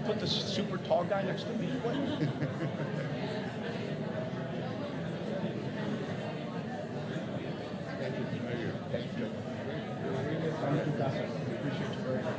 put the super tall guy next to me? What? Thank you. Appreciate you very much.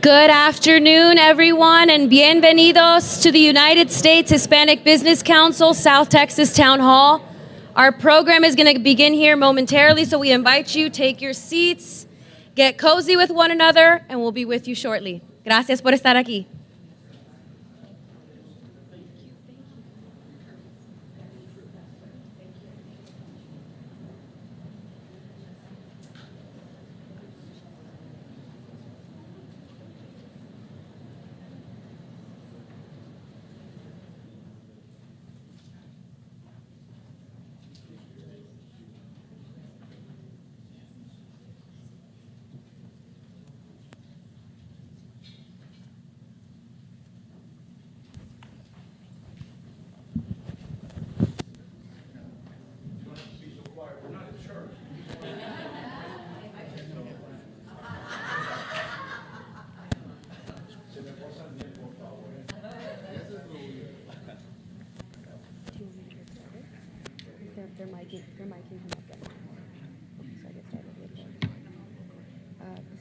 Good afternoon, everyone, and bienvenidos to the United States Hispanic Business Council South Texas Town Hall. Our program is going to begin here momentarily, so we invite you, take your seats, get cozy with one another, and we'll be with you shortly. Gracias por estar aquí.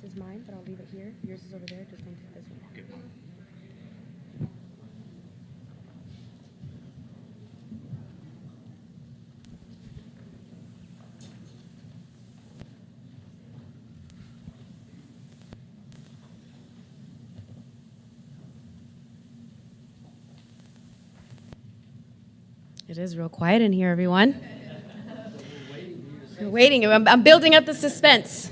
This is mine, but I'll leave it here. Yours is over there. Just don't take this one. Okay. It is real quiet in here, everyone. We're waiting. I'm building up the suspense.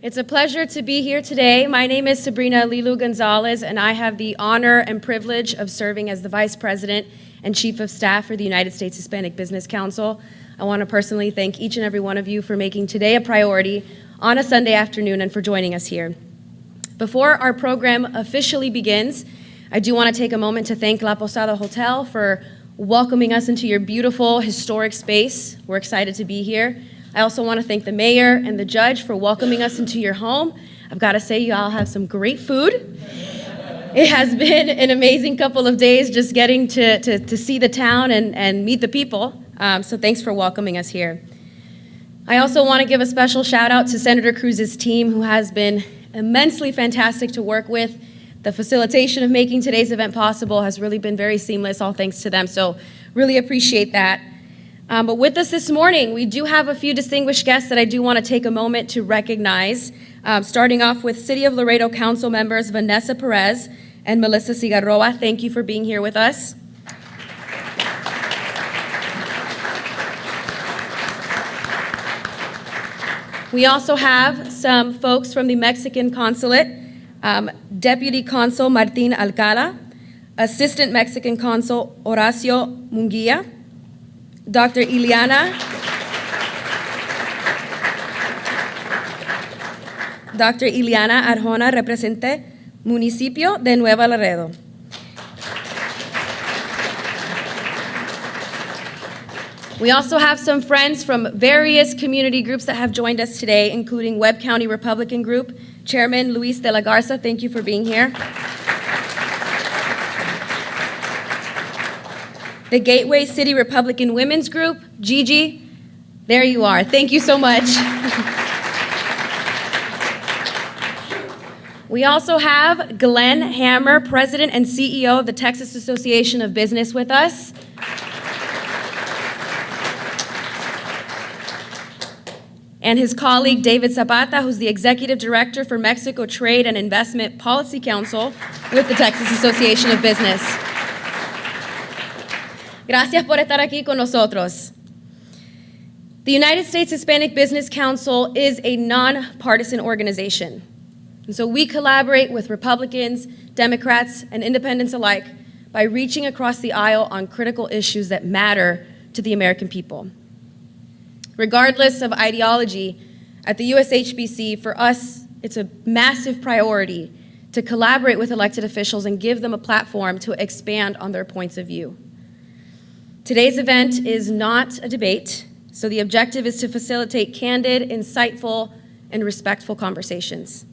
It's a pleasure to be here today. My name is Sabrina Lilu Gonzalez, and I have the honor and privilege of serving as the Vice President and Chief of Staff for the United States Hispanic Business Council. I want to personally thank each and every one of you for making today a priority on a Sunday afternoon and for joining us here. Before our program officially begins, I do want to take a moment to thank La Posada Hotel for welcoming us into your beautiful, historic space. We're excited to be here. I also want to thank the mayor and the judge for welcoming us into your home. I've got to say, you all have some great food. It has been an amazing couple of days just getting to see the town and meet the people. So thanks for welcoming us here. I also want to give a special shout out to Senator Cruz's team, who has been immensely fantastic to work with. The facilitation of making today's event possible has really been very seamless, all thanks to them. So really appreciate that. But with us this morning, we do have a few distinguished guests that I do want to take a moment to recognize, starting off with City of Laredo Council members Vanessa Perez and Melissa Cigarroa. Thank you for being here with us. We also have some folks from the Mexican Consulate, Deputy Consul Martin Alcala, Assistant Mexican Consul Horacio Munguia, Dr. Ileana Arjona, represente Municipio de Nueva Laredo. We also have some friends from various community groups that have joined us today, including Webb County Republican Group, Chairman Luis de la Garza. Thank you for being here. The Gateway City Republican Women's Group, Gigi, there you are. Thank you so much. We also have Glenn Hammer, President and CEO of the Texas Association of Business with us. And his colleague, David Zapata, who's the Executive Director for Mexico Trade and Investment Policy Council with the Texas Association of Business. Gracias por estar aquí con nosotros. The United States Hispanic Business Council is a nonpartisan organization. And so we collaborate with Republicans, Democrats, and independents alike by reaching across the aisle on critical issues that matter to the American people. Regardless of ideology, at the USHCC, for us, it's a massive priority to collaborate with elected officials and give them a platform to expand on their points of view. Today's event is not a debate, so the objective is to facilitate candid, insightful, and respectful conversations.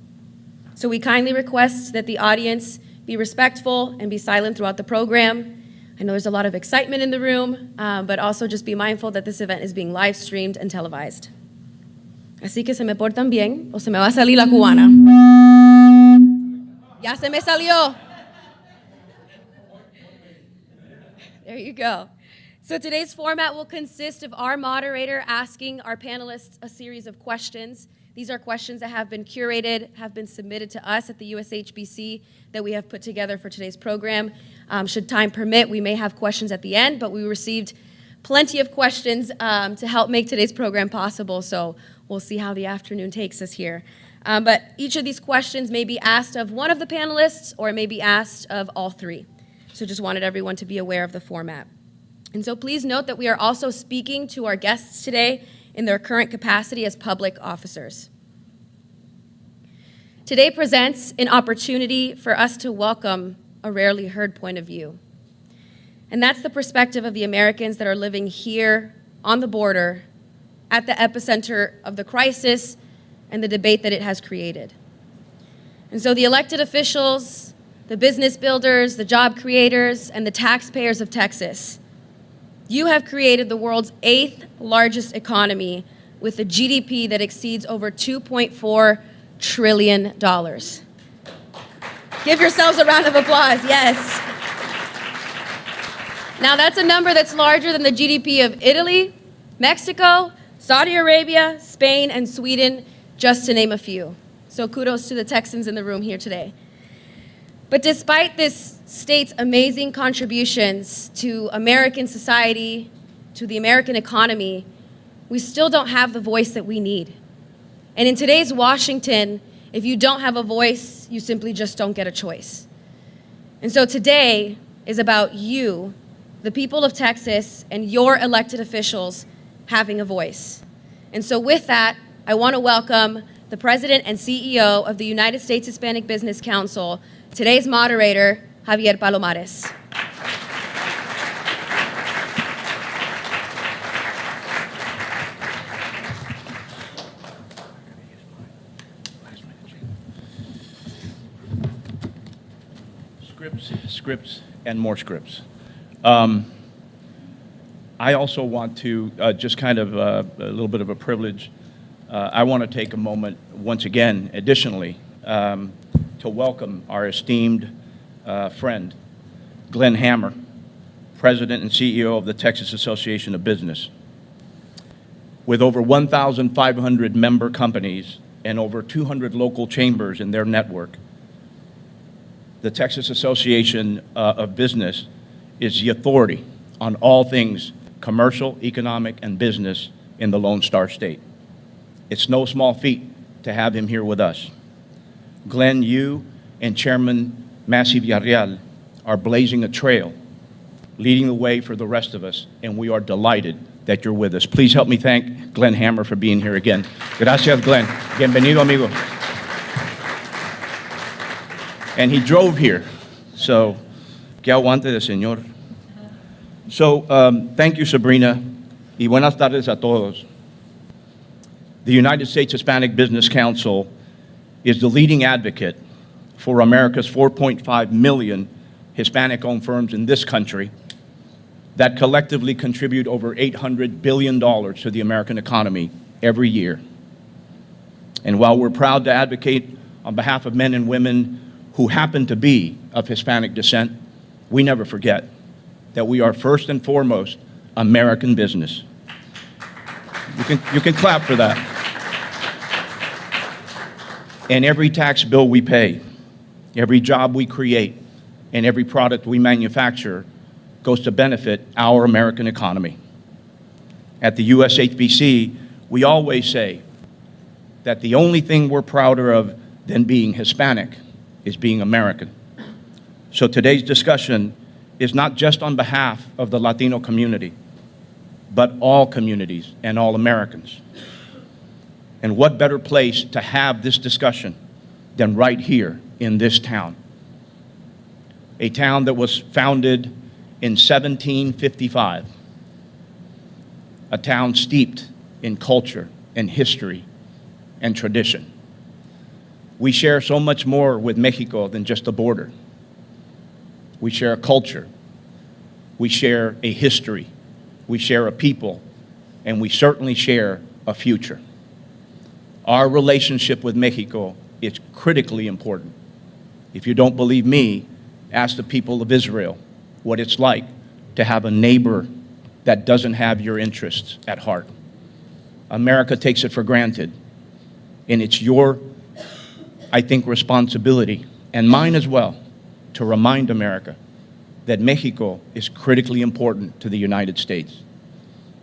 So we kindly request that the audience be respectful and be silent throughout the program. I know there's a lot of excitement in the room, but also just be mindful that this event is being live streamed and televised. Así que se me portan bien o se me va a salir la cubana. Ya se me salió. There you go. So today's format will consist of our moderator asking our panelists a series of questions. These are questions that have been curated, have been submitted to us at the USHCC that we have put together for today's program. Should time permit, we may have questions at the end, but we received plenty of questions to help make today's program possible, so we'll see how the afternoon takes us here. But each of these questions may be asked of one of the panelists or it may be asked of all three. So just wanted everyone to be aware of the format. And so please note that we are also speaking to our guests today in their current capacity as public officers. Today presents an opportunity for us to welcome a rarely heard point of view. And that's the perspective of the Americans that are living here on the border at the epicenter of the crisis and the debate that it has created. And so the elected officials, the business builders, the job creators, and the taxpayers of Texas, you have created the world's 8th largest economy with a GDP that exceeds over $2.4 trillion. Give yourselves a round of applause, yes. Now that's a number that's larger than the GDP of Italy, Mexico, Saudi Arabia, Spain, and Sweden, just to name a few. So kudos to the Texans in the room here today. But despite this state's amazing contributions to American society, to the American economy, we still don't have the voice that we need. And in today's Washington, if you don't have a voice, you simply just don't get a choice. And so today is about you, the people of Texas, and your elected officials having a voice. And so with that, I want to welcome the President and CEO of the United States Hispanic Business Council, today's moderator, Javier Palomares. scripts, and more scripts. I also want to, just kind of a little bit of a privilege, I want to take a moment once again, additionally, to welcome our esteemed friend, Glenn Hammer, President and CEO of the Texas Association of Business. With over 1,500 member companies and over 200 local chambers in their network, the Texas Association of Business is the authority on all things commercial, economic, and business in the Lone Star State. It's no small feat to have him here with us. Glenn, you and Chairman Massey Villarreal are blazing a trail, leading the way for the rest of us, and we are delighted that you're with us. Please help me thank Glenn Hammer for being here again. Gracias, Glenn. Bienvenido, amigo. And he drove here, so que aguante de señor. So, thank you, Sabrina, y buenas tardes a todos. The United States Hispanic Business Council is the leading advocate for America's 4.5 million Hispanic-owned firms in this country that collectively contribute over $800 billion to the American economy every year. And while we're proud to advocate on behalf of men and women who happen to be of Hispanic descent, we never forget that we are first and foremost American business. You can clap for that. And every tax bill we pay, every job we create, and every product we manufacture goes to benefit our American economy. At the USHCC, we always say that the only thing we're prouder of than being Hispanic is being American. So today's discussion is not just on behalf of the Latino community, but all communities and all Americans. And what better place to have this discussion than right here in this town? A town that was founded in 1755, a town steeped in culture and history and tradition. We share so much more with Mexico than just a border. We share a culture, we share a history, we share a people, and we certainly share a future. Our relationship with Mexico is critically important. If you don't believe me, ask the people of Israel what it's like to have a neighbor that doesn't have your interests at heart. America takes it for granted, and it's your, I think, responsibility, and mine as well, to remind America that Mexico is critically important to the United States.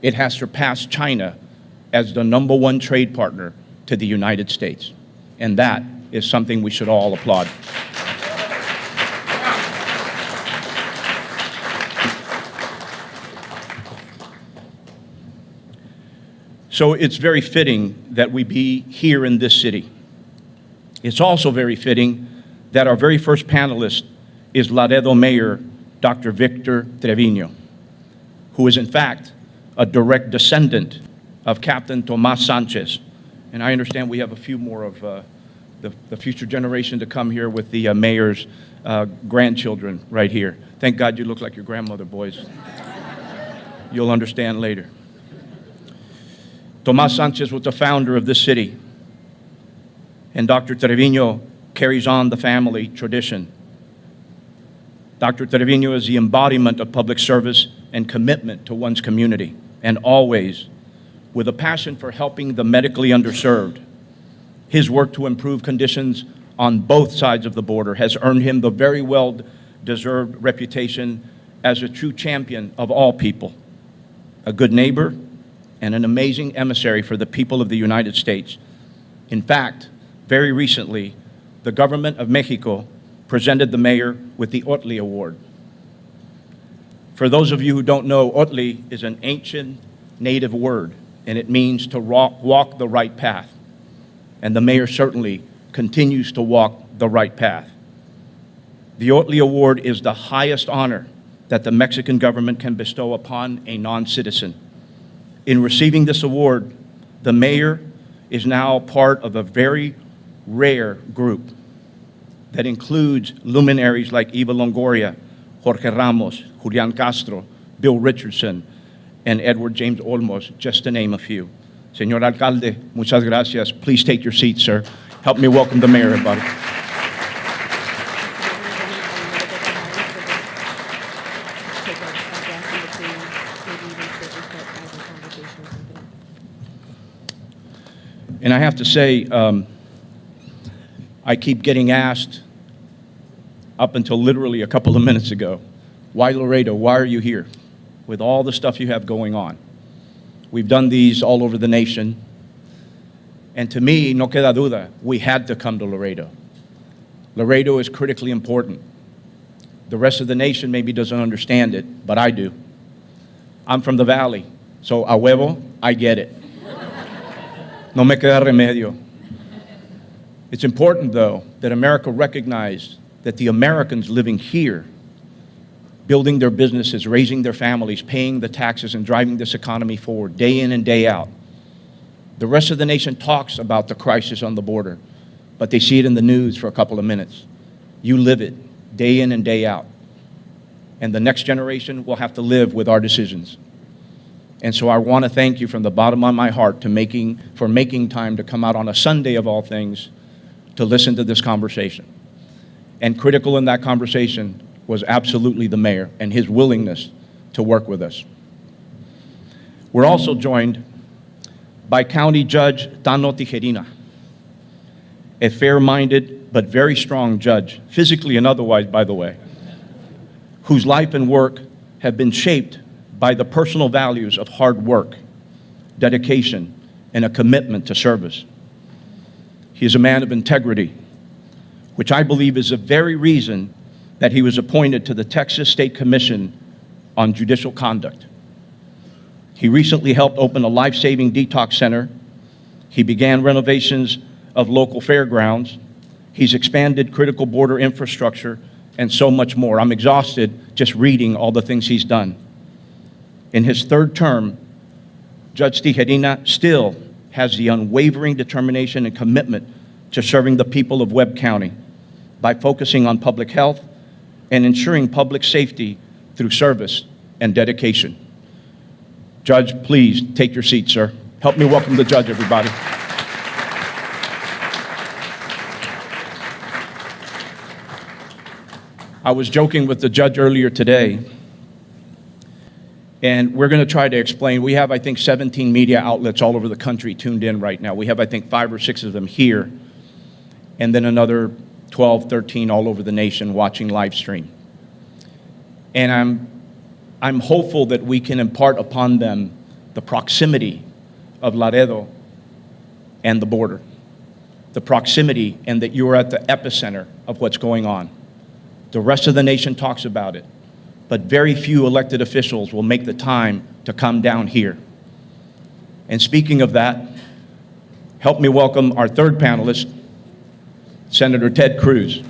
It has surpassed China as the #1 trade partner to the United States, and that is something we should all applaud. So it's very fitting that we be here in this city. It's also very fitting that our very first panelist is Laredo Mayor Dr. Victor Trevino, who is in fact a direct descendant of Captain Tomas Sanchez. And I understand we have a few more of the future generation to come here with the mayor's grandchildren right here. Thank God you look like your grandmother, boys. You'll understand later. Tomas Sanchez was the founder of this city, and Dr. Trevino carries on the family tradition. Dr. Trevino is the embodiment of public service and commitment to one's community, and always with a passion for helping the medically underserved. His work to improve conditions on both sides of the border has earned him the very well-deserved reputation as a true champion of all people, a good neighbor, and an amazing emissary for the people of the United States. In fact, very recently, the government of Mexico presented the mayor with the Otli Award. For those of you who don't know, Otli is an ancient native word, and it means to walk the right path. And the mayor certainly continues to walk the right path. The Otli Award is the highest honor that the Mexican government can bestow upon a non-citizen. In receiving this award, the mayor is now part of a very rare group, that includes luminaries like Eva Longoria, Jorge Ramos, Julian Castro, Bill Richardson, and Edward James Olmos, just to name a few. Señor Alcalde, muchas gracias. Please take your seat, sir. Help me welcome the mayor, everybody. And I have to say, I keep getting asked, up until literally a couple of minutes ago, why Laredo? Why are you here? With all the stuff you have going on. We've done these all over the nation. And to me, no queda duda, we had to come to Laredo. Laredo is critically important. The rest of the nation maybe doesn't understand it, but I do. I'm from the valley, so a huevo, I get it. No me queda remedio. It's important, though, that America recognize that the Americans living here, building their businesses, raising their families, paying the taxes, and driving this economy forward day in and day out. The rest of the nation talks about the crisis on the border, but they see it in the news for a couple of minutes. You live it day in and day out. And the next generation will have to live with our decisions. And so I want to thank you from the bottom of my heart for making time to come out on a Sunday of all things to listen to this conversation. And critical in that conversation was absolutely the mayor and his willingness to work with us. We're also joined by County Judge Tano Tijerina, a fair-minded but very strong judge, physically and otherwise, by the way, whose life and work have been shaped by the personal values of hard work, dedication, and a commitment to service. He is a man of integrity, which I believe is the very reason that he was appointed to the Texas State Commission on Judicial Conduct. He recently helped open a life-saving detox center. He began renovations of local fairgrounds. He's expanded critical border infrastructure and so much more. I'm exhausted just reading all the things he's done. In his third term, Judge Tijerina still has the unwavering determination and commitment to serving the people of Webb County by focusing on public health and ensuring public safety through service and dedication. Judge, please take your seat, sir. Help me welcome the judge, everybody. I was joking with the judge earlier today, and we're going to try to explain. We have, I think, 17 media outlets all over the country tuned in right now. We have, I think, 5 or 6 of them here, and then another 12, 13 all over the nation watching live stream. And I'm hopeful that we can impart upon them the proximity of Laredo and the border, the proximity, and that you're at the epicenter of what's going on. The rest of the nation talks about it, but very few elected officials will make the time to come down here. And speaking of that, help me welcome our third panelist, Senator Ted Cruz.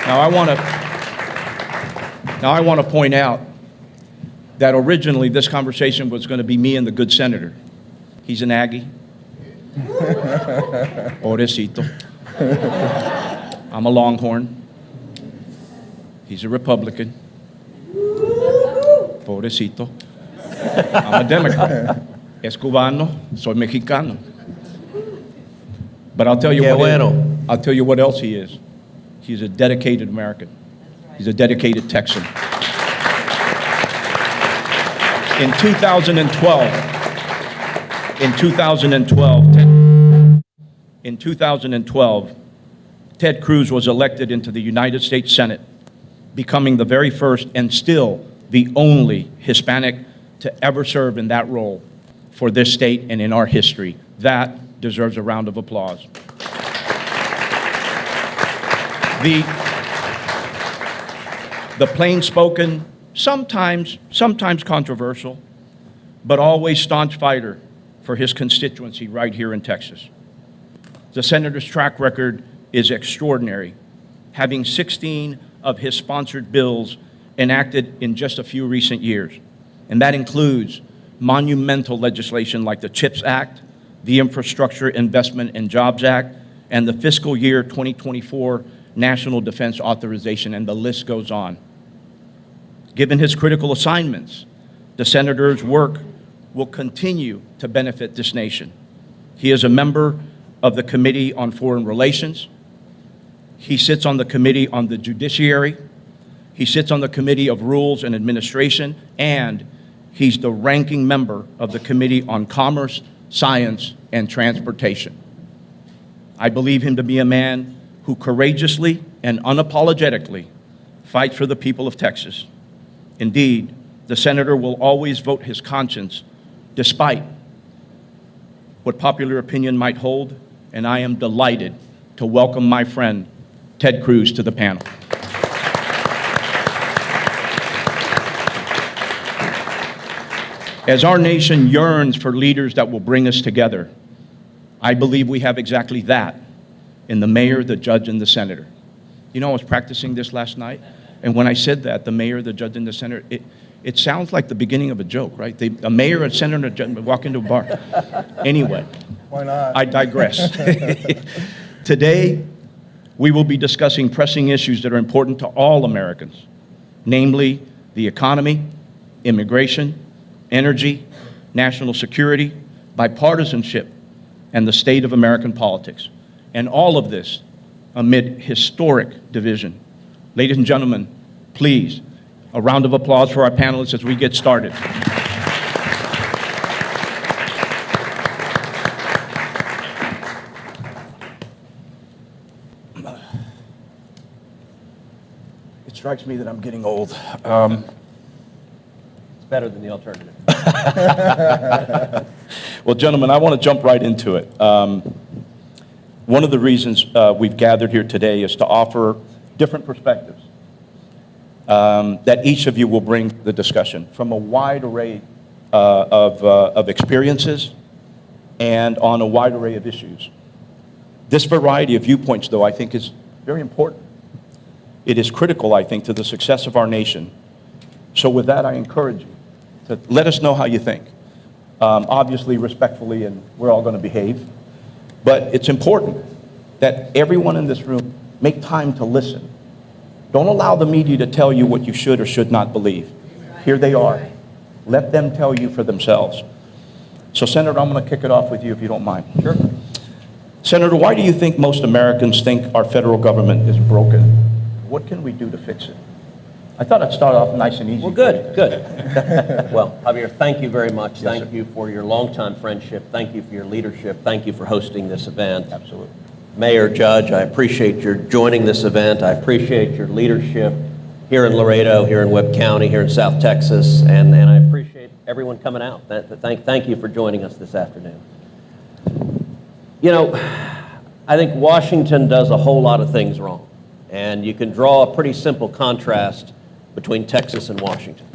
Now I want to point out that originally this conversation was going to be me and the good senator. He's an Aggie. Pobrecito. I'm a Longhorn. He's a Republican. Pobrecito. I'm a Democrat. Es cubano, soy mexicano. But I'll tell you what else he is. He's a dedicated American. He's a dedicated Texan. In 2012, Ted Cruz was elected into the United States Senate, becoming the very first and still the only Hispanic to ever serve in that role for this state and in our history. That deserves a round of applause. The plain-spoken, sometimes controversial, but always staunch fighter for his constituency right here in Texas. The senator's track record is extraordinary, having 16 of his sponsored bills enacted in just a few recent years. And that includes monumental legislation like the CHIPS Act, the Infrastructure Investment and Jobs Act, and the fiscal year 2024 National Defense Authorization, and the list goes on. Given his critical assignments, the senator's work will continue to benefit this nation. He is a member of the Committee on Foreign Relations. He sits on the Committee on the Judiciary. He sits on the Committee of Rules and Administration, and he's the ranking member of the Committee on Commerce, Science, and Transportation. I believe him to be a man who courageously and unapologetically fights for the people of Texas. Indeed, the senator will always vote his conscience despite what popular opinion might hold, and I am delighted to welcome my friend, Ted Cruz, to the panel. As our nation yearns for leaders that will bring us together, I believe we have exactly that in the mayor, the judge, and the senator. You know, I was practicing this last night, and when I said that, the mayor, the judge, and the senator, it sounds like the beginning of a joke, right? A mayor, a senator, and a judge walk into a bar. Anyway, why not? I digress. Today, we will be discussing pressing issues that are important to all Americans, namely the economy, immigration, energy, national security, bipartisanship, and the state of American politics. And all of this amid historic division. Ladies and gentlemen, please, a round of applause for our panelists as we get started. It strikes me that I'm getting old. It's better than the alternative. Well, gentlemen, I want to jump right into it. One of the reasons we've gathered here today is to offer different perspectives that each of you will bring to the discussion from a wide array of experiences and on a wide array of issues. This variety of viewpoints, though, I think is very important. It is critical, I think, to the success of our nation. So with that, I encourage you to let us know how you think. Obviously, respectfully, and we're all going to behave. But it's important that everyone in this room make time to listen. Don't allow the media to tell you what you should or should not believe. Here they are. Let them tell you for themselves. So, Senator, I'm going to kick it off with you if you don't mind. Sure. Senator, why do you think most Americans think our federal government is broken? What can we do to fix it? I thought I'd start off nice and easy. Well, good. Well, Javier, thank you very much. Yes, thank sir. you for your longtime friendship. Thank you for your leadership. Thank you for hosting this event. Absolutely. Mayor, Judge, I appreciate your joining this event. I appreciate your leadership here in Laredo, here in Webb County, here in South Texas, and I appreciate everyone coming out. Thank you for joining us this afternoon. You know, I think Washington does a whole lot of things wrong, and you can draw a pretty simple contrast between Texas and Washington.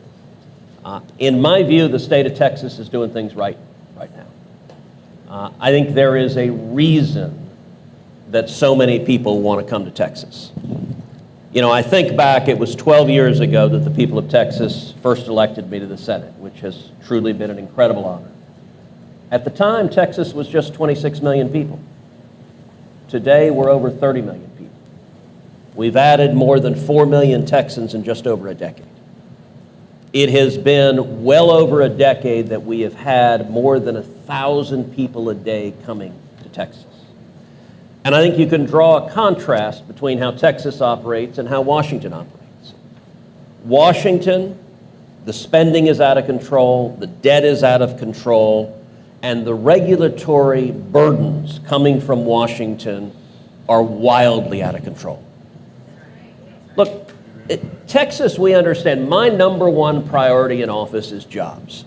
In my view, the state of Texas is doing things right now. I think there is a reason that so many people want to come to Texas. You know, I think back, it was 12 years ago that the people of Texas first elected me to the Senate, which has truly been an incredible honor. At the time, Texas was just 26 million people. Today, we're over 30 million people. We've added more than 4 million Texans in just over a decade. It has been well over a decade that we have had more than 1,000 people a day coming to Texas. And I think you can draw a contrast between how Texas operates and how Washington operates. Washington, the spending is out of control, the debt is out of control, and the regulatory burdens coming from Washington are wildly out of control. Look, Texas, we understand, my number one priority in office is jobs.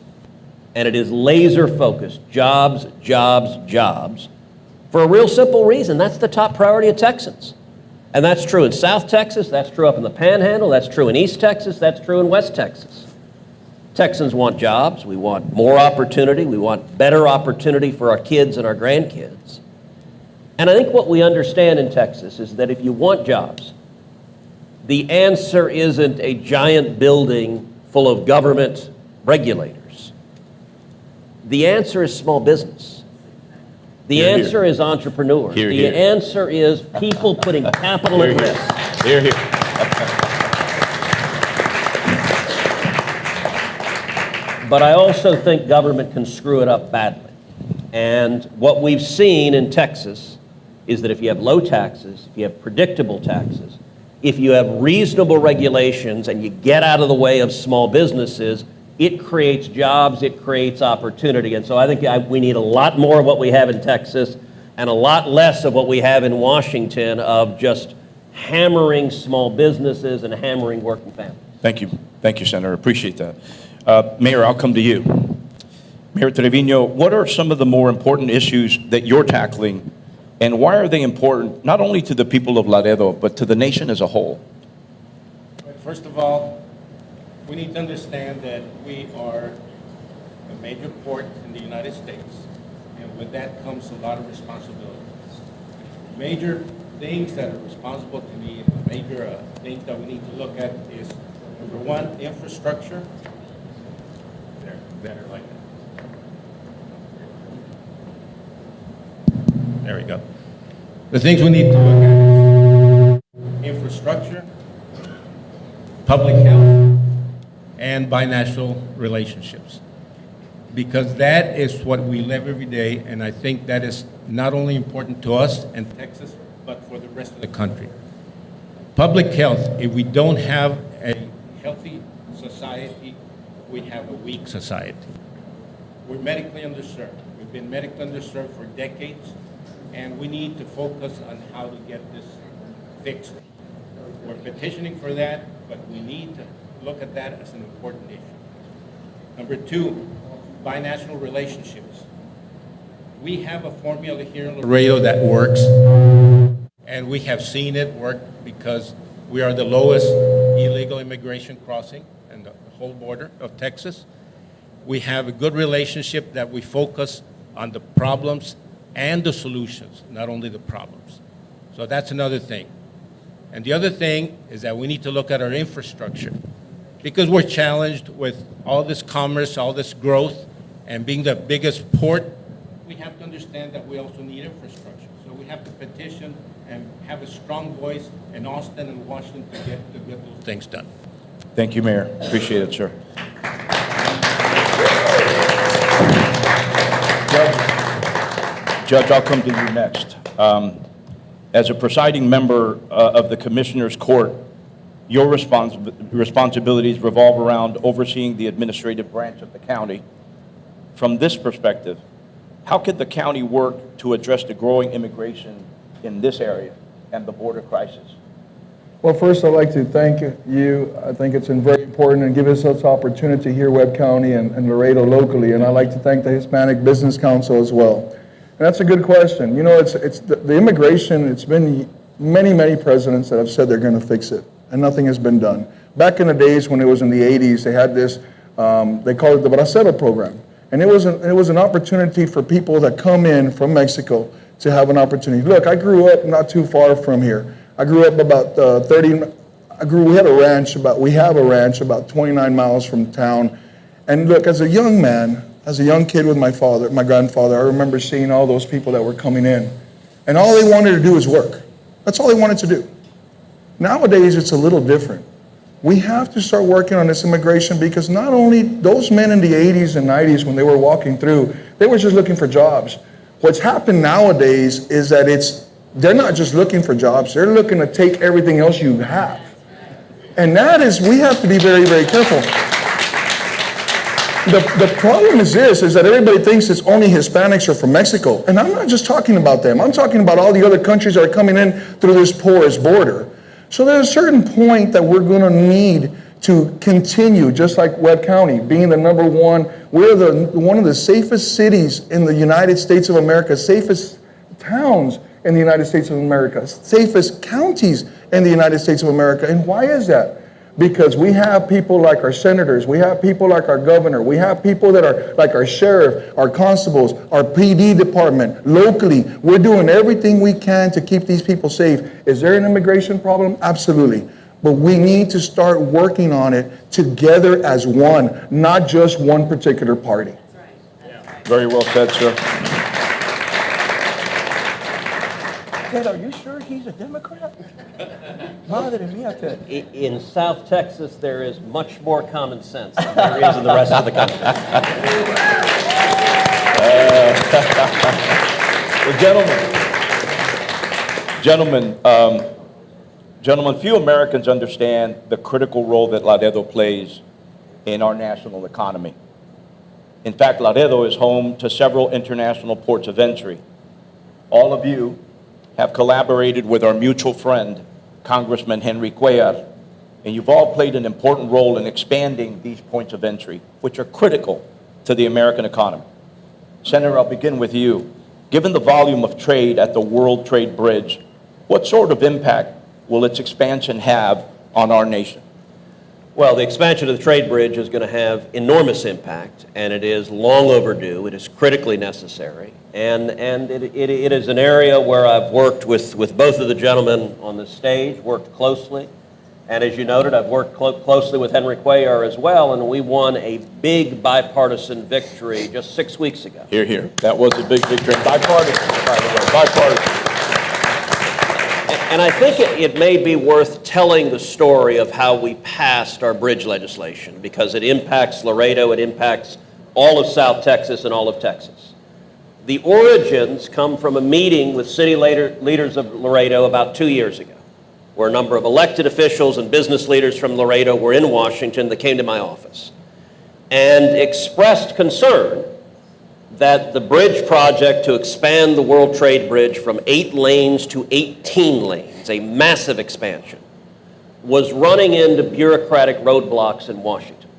And it is laser focused, jobs, jobs, jobs, for a real simple reason. That's the top priority of Texans. And that's true in South Texas, that's true up in the Panhandle, that's true in East Texas, that's true in West Texas. Texans want jobs, we want more opportunity, we want better opportunity for our kids and our grandkids. And I think what we understand in Texas is that if you want jobs, the answer isn't a giant building full of government regulators. The answer is small business. The Hear, hear. answer is entrepreneurs. Hear, the hear. answer is people putting capital at risk. Here, here. But I also think government can screw it up badly. And what we've seen in Texas is that if you have low taxes, if you have predictable taxes, if you have reasonable regulations and you get out of the way of small businesses, it creates jobs, it creates opportunity. And so I think we need a lot more of what we have in Texas and a lot less of what we have in Washington of just hammering small businesses and hammering working families. Thank you. Thank you, Senator. Appreciate that. Mayor, I'll come to you. Mayor Trevino, what are some of the more important issues that you're tackling, and why are they important not only to the people of Laredo, but to the nation as a whole? First of all, we need to understand that we are a major port in the United States, and with that comes a lot of responsibilities. Major things that are responsible to me, and the major things that we need to look at is, number one, infrastructure. There, better like that. There we go. The things we need to look at is infrastructure, public health, and binational relationships. Because that is what we live every day, and I think that is not only important to us and Texas, but for the rest of the country. Public health, if we don't have a healthy society, we have a weak society. We're medically underserved. We've been medically underserved for decades, and we need to focus on how to get this fixed. We're petitioning for that, but we need to look at that as an important issue. Number two, binational relationships. We have a formula here in Laredo that works, and we have seen it work because we are the lowest illegal immigration crossing in the whole border of Texas. We have a good relationship that we focus on the problems and the solutions, not only the problems. So that's another thing. And the other thing is that we need to look at our infrastructure, because we're challenged with all this commerce, all this growth, and being the biggest port, we have to understand that we also need infrastructure. So we have to petition and have a strong voice in Austin and Washington to get those things done. Thank you, Mayor. Appreciate it, sir. Judge, I'll come to you next. As a presiding member of the Commissioner's Court, your responsibilities revolve around overseeing the administrative branch of the county. From this perspective, how could the county work to address the growing immigration in this area and the border crisis? Well, first, I'd like to thank you. I think it's very important and give us this opportunity here, Webb County and Laredo locally. And I'd like to thank the Hispanic Business Council as well. And that's a good question. You know, it's the immigration, it's been many presidents that have said they're going to fix it, and nothing has been done. Back in the days when it was in the 80s, they had this, they called it the Bracero program. And it was an opportunity for people that come in from Mexico to have an opportunity. Look, I grew up not too far from here. I grew up about we have a ranch about 29 miles from town. And look, as a young man, as a young kid with my grandfather, I remember seeing all those people that were coming in. And all they wanted to do was work. That's all they wanted to do. Nowadays, it's a little different. We have to start working on this immigration, because not only those men in the 80s and 90s when they were walking through, they were just looking for jobs. What's happened nowadays is that they're not just looking for jobs, they're looking to take everything else you have. And we have to be very careful. The problem is that everybody thinks it's only Hispanics are from Mexico. And I'm not just talking about them. I'm talking about all the other countries that are coming in through this porous border. So there's a certain point that we're going to need to continue, just like Webb County, being the number one. We're one of the safest cities in the United States of America, safest towns in the United States of America, safest counties in the United States of America. And why is that? Because we have people like our senators, we have people like our governor, we have people that are like our sheriff, our constables, our PD department, locally. We're doing everything we can to keep these people safe. Is there an immigration problem? Absolutely. But we need to start working on it together as one, not just one particular party. That's right. Very well said, sir. Ted, are you sure he's a Democrat? Madre mia, Ted. In South Texas, there is much more common sense than there is in the rest of the country. Well, gentlemen, few Americans understand the critical role that Laredo plays in our national economy. In fact, Laredo is home to several international ports of entry. All of you have collaborated with our mutual friend, Congressman Henry Cuellar, and you've all played an important role in expanding these points of entry, which are critical to the American economy. Senator, I'll begin with you. Given the volume of trade at the World Trade Bridge, what sort of impact will its expansion have on our nation? Well, the expansion of the trade bridge is going to have enormous impact, and it is long overdue. It is critically necessary, and it is an area where I've worked with both of the gentlemen on the stage, worked closely, and as you noted, I've worked closely with Henry Cuellar as well, and we won a big bipartisan victory just 6 weeks ago. Hear, hear. That was a big victory. Bipartisan, by the way, bipartisan. And I think it may be worth telling the story of how we passed our bridge legislation, because it impacts Laredo, it impacts all of South Texas and all of Texas. The origins come from a meeting with city leaders of Laredo about 2 years ago, where a number of elected officials and business leaders from Laredo were in Washington that came to my office and expressed concern that the bridge project to expand the World Trade Bridge from 8 lanes to 18 lanes, a massive expansion, was running into bureaucratic roadblocks in Washington.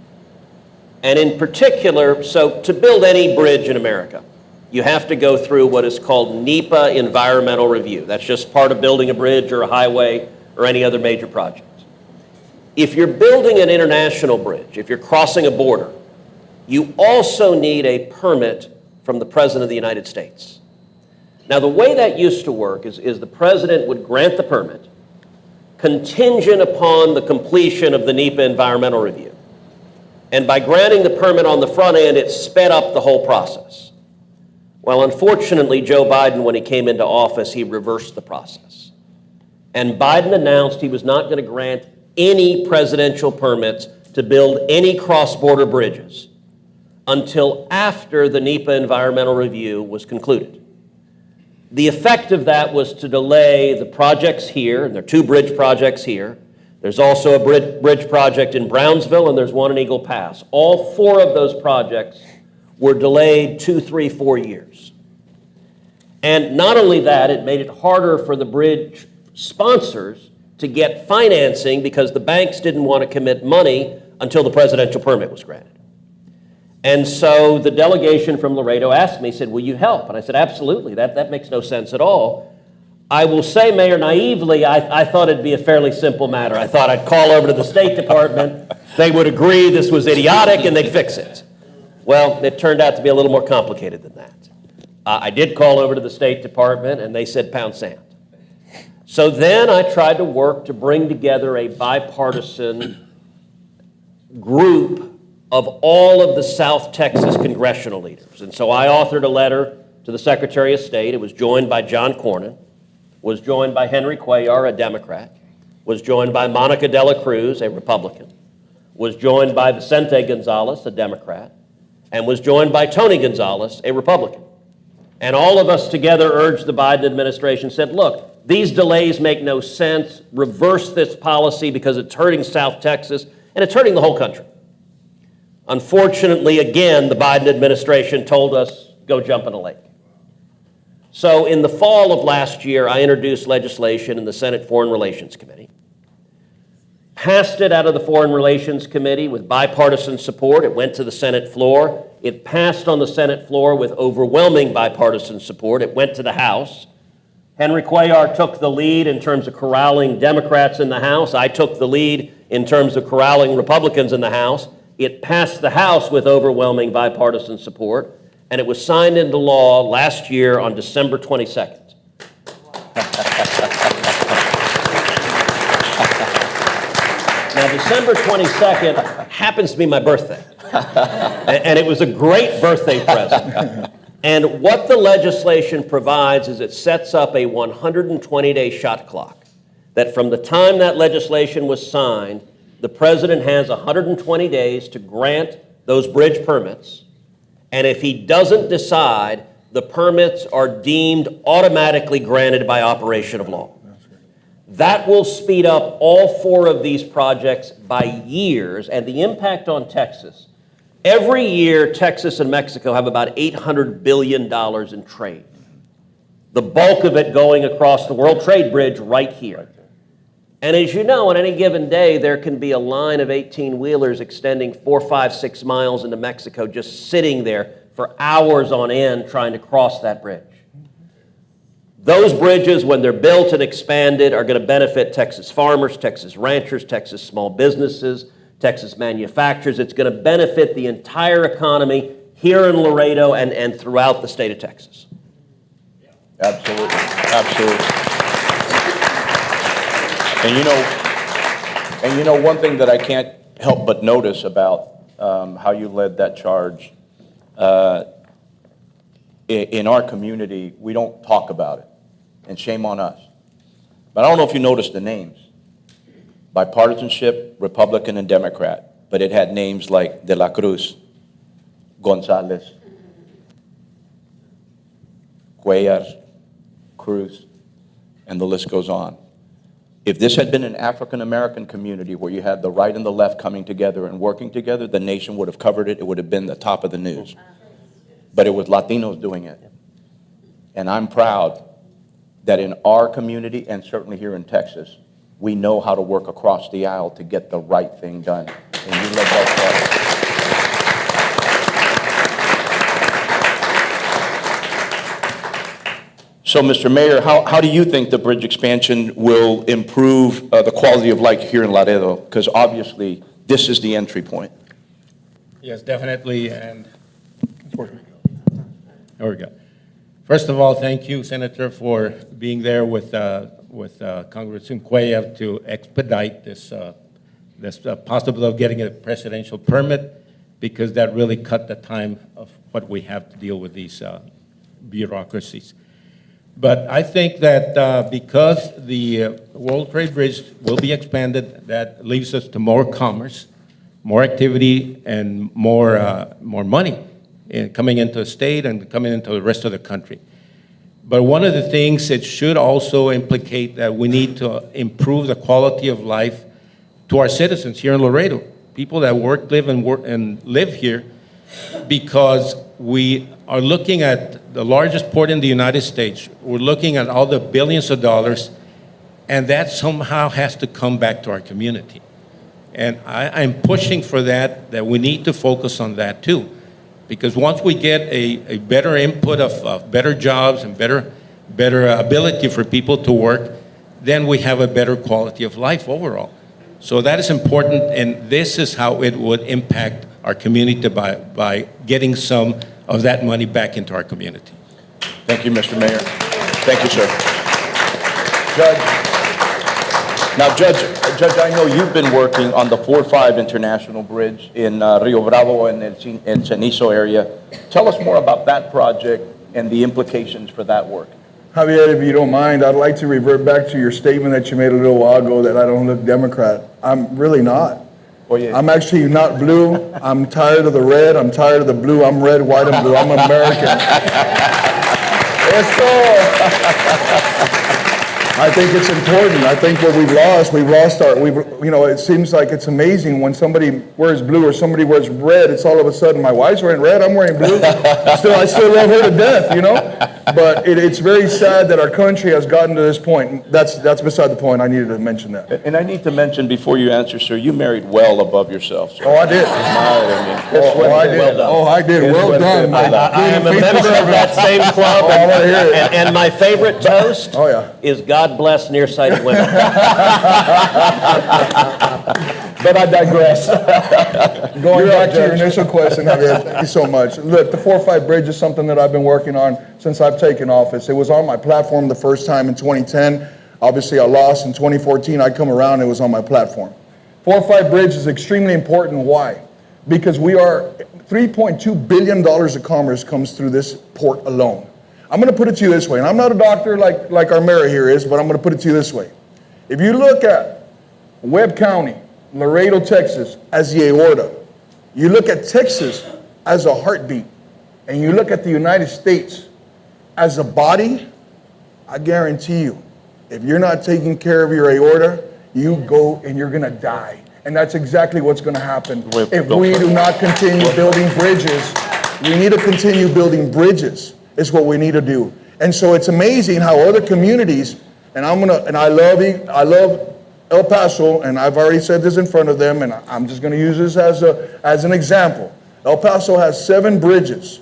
And in particular, so to build any bridge in America, you have to go through what is called NEPA environmental review. That's just part of building a bridge or a highway or any other major project. If you're building an international bridge, if you're crossing a border, you also need a permit from the President of the United States. Now, the way that used to work is the President would grant the permit contingent upon the completion of the NEPA environmental review. And by granting the permit on the front end, it sped up the whole process. Well, unfortunately, Joe Biden, when he came into office, he reversed the process. And Biden announced he was not going to grant any presidential permits to build any cross-border bridges until after the NEPA environmental review was concluded. The effect of that was to delay the projects here, and there are 2 bridge projects here. There's also a bridge project in Brownsville, and there's one in Eagle Pass. All 4 of those projects were delayed 2, 3, 4 years. And not only that, it made it harder for the bridge sponsors to get financing because the banks didn't want to commit money until the presidential permit was granted. And so the delegation from Laredo asked me, said, will you help? And I said, absolutely, that makes no sense at all. I will say, Mayor, naively, I thought it'd be a fairly simple matter. I thought I'd call over to the State Department, they would agree this was idiotic, and they'd fix it. Well, it turned out to be a little more complicated than that. I did call over to the State Department, and they said pound sand. So then I tried to work to bring together a bipartisan group of all of the South Texas congressional leaders. And so I authored a letter to the Secretary of State. It was joined by John Cornyn, was joined by Henry Cuellar, a Democrat, was joined by Monica de la Cruz, a Republican, was joined by Vicente Gonzalez, a Democrat, and was joined by Tony Gonzalez, a Republican. And all of us together urged the Biden administration, said, look, these delays make no sense. Reverse this policy because it's hurting South Texas and it's hurting the whole country. Unfortunately, again, the Biden administration told us, go jump in a lake. So in the fall of last year, I introduced legislation in the Senate Foreign Relations Committee, passed it out of the Foreign Relations Committee with bipartisan support. It went to the Senate floor. It passed on the Senate floor with overwhelming bipartisan support. It went to the House. Henry Cuellar took the lead in terms of corralling Democrats in the House. I took the lead in terms of corralling Republicans in the House. It passed the House with overwhelming bipartisan support, and it was signed into law last year on December 22nd. Now, December 22nd happens to be my birthday. And it was a great birthday present. And what the legislation provides is it sets up a 120-day shot clock. That from the time that legislation was signed, the president has 120 days to grant those bridge permits. And if he doesn't decide, the permits are deemed automatically granted by operation of law. That will speed up all 4 of these projects by years, and the impact on Texas. Every year, Texas and Mexico have about $800 billion in trade. The bulk of it going across the World Trade Bridge right here. And as you know, on any given day, there can be a line of 18-wheelers extending 4, 5, 6 miles into Mexico, just sitting there for hours on end trying to cross that bridge. Those bridges, when they're built and expanded, are going to benefit Texas farmers, Texas ranchers, Texas small businesses, Texas manufacturers. It's going to benefit the entire economy here in Laredo and throughout the state of Texas. Absolutely, absolutely. And you know, one thing that I can't help but notice about how you led that charge, in our community, we don't talk about it, and shame on us. But I don't know if you noticed the names. Bipartisanship, Republican and Democrat, but it had names like De La Cruz, Gonzalez, Cuellar, Cruz, and the list goes on. If this had been an African-American community where you had the right and the left coming together and working together, the nation would have covered it. It would have been the top of the news. But it was Latinos doing it. And I'm proud that in our community, and certainly here in Texas, we know how to work across the aisle to get the right thing done. And you led that charge. So, Mr. Mayor, how do you think the bridge expansion will improve the quality of life here in Laredo? Because obviously, this is the entry point. Yes, definitely, and there we go. First of all, thank you, Senator, for being there with Congressman Cuellar to expedite this possibility of getting a presidential permit, because that really cut the time of what we have to deal with these bureaucracies. But I think that because the World Trade Bridge will be expanded, that leaves us to more commerce, more activity, and more money coming into the state and coming into the rest of the country. But one of the things it should also implicate that we need to improve the quality of life to our citizens here in Laredo, people that work, live here, because we are looking at the largest port in the United States. We're looking at all the billions of dollars, and that somehow has to come back to our community. And I'm pushing for that we need to focus on that too. Because once we get a better input of better jobs and better ability for people to work, then we have a better quality of life overall. So that is important, and this is how it would impact our community by getting some of that money back into our community. Thank you, Mr. Mayor. Thank you, sir. Judge, I know you've been working on the 4-5 International Bridge in Rio Bravo and Cenizo area. Tell us more about that project and the implications for that work. Javier, if you don't mind, I'd like to revert back to your statement that you made a little while ago that I don't look Democrat. I'm really not. Oh, yeah. I'm actually not blue. I'm tired of the red. I'm tired of the blue. I'm red, white, and blue. I'm American. I think it's important. I think what we've lost it seems like it's amazing when somebody wears blue or somebody wears red, it's all of a sudden, my wife's wearing red, I'm wearing blue. I still love her to death, But it's very sad that our country has gotten to this point. That's beside the point. I needed to mention that. And I need to mention before you answer, sir, you married well above yourself, sir. Oh, I did. I did. I did. Well done. I am a member of that same club, and my favorite toast is God bless nearsighted women. But I digress. Going back to your initial question, Javier, thank you so much. Look, the 4-5 bridge is something that I've been working on since I've taken office. It was on my platform the first time in 2010. Obviously, I lost in 2014. I come around, it was on my platform. 4-5 bridge is extremely important. Why? because we are $3.2 billion of commerce comes through this port alone. I'm going to put it to you this way, and I'm not a doctor like our mayor here is, but I'm going to put it to you this way. If you look at Webb County, Laredo, Texas, as the aorta, you look at Texas as a heartbeat, and you look at the United States as a body, I guarantee you, if you're not taking care of your aorta, you go and you're going to die. And that's exactly what's going to happen if we do not continue building bridges. We need to continue building bridges. Is what we need to do. And so it's amazing how other communities, and I love El Paso, and I've already said this in front of them, and I'm just going to use this as an example. El Paso has 7 bridges.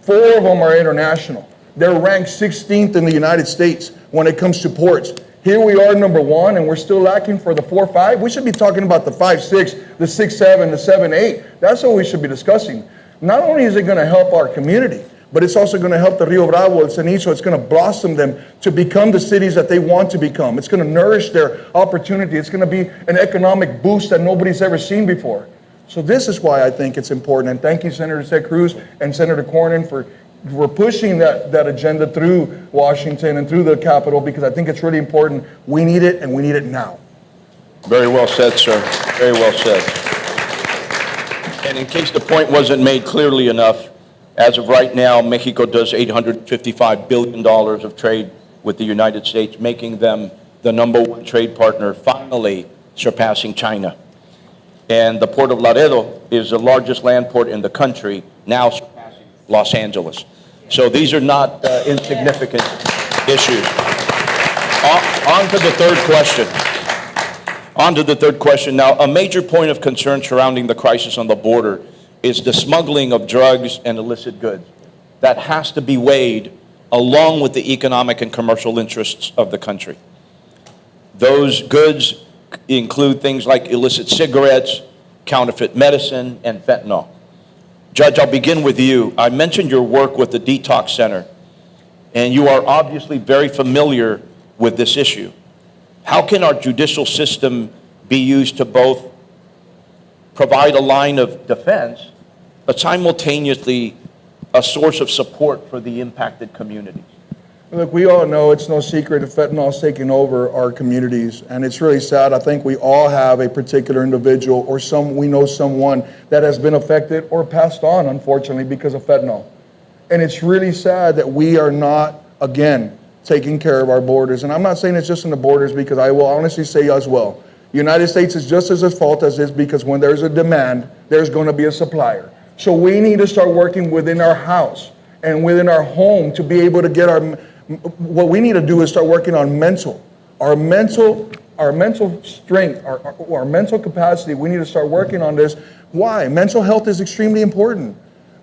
4 of them are international. They're ranked 16th in the United States when it comes to ports. Here we are number 1, and we're still lacking for the 4-5. We should be talking about the 5-6, the 6-7, the 7-8. That's what we should be discussing. Not only is it going to help our community, but it's also going to help the Rio Bravo, El Cenizo. It's going to blossom them to become the cities that they want to become. It's going to nourish their opportunity. It's going to be an economic boost that nobody's ever seen before. So this is why I think it's important. And thank you, Senator Ted Cruz and Senator Cornyn for pushing that agenda through Washington and through the Capitol, because I think it's really important. We need it, and we need it now. Very well said, sir. Very well said. And in case the point wasn't made clearly enough, as of right now, Mexico does $855 billion of trade with the United States, making them the #1 trade partner, finally surpassing China. And the Port of Laredo is the largest land port in the country, now surpassing Los Angeles. So these are not insignificant issues. On to the third question. On to the third question. Now, a major point of concern surrounding the crisis on the border is the smuggling of drugs and illicit goods. That has to be weighed along with the economic and commercial interests of the country. Those goods include things like illicit cigarettes, counterfeit medicine, and fentanyl. Judge, I'll begin with you. I mentioned your work with the Detox Center, and you are obviously very familiar with this issue. How can our judicial system be used to both provide a line of defense, but simultaneously a source of support for the impacted communities? Look, we all know it's no secret that fentanyl is taking over our communities, and it's really sad. I think we all have a particular individual or we know someone that has been affected or passed on, unfortunately, because of fentanyl. And it's really sad that we are not, again, taking care of our borders. And I'm not saying it's just in the borders, because I will honestly say as well, United States is just as at fault as this, because when there's a demand, there's going to be a supplier. So we need to start working within our house and within our home to be able to get what we need to do is start working on our mental strength, our mental capacity. We need to start working on this. Why? Mental health is extremely important,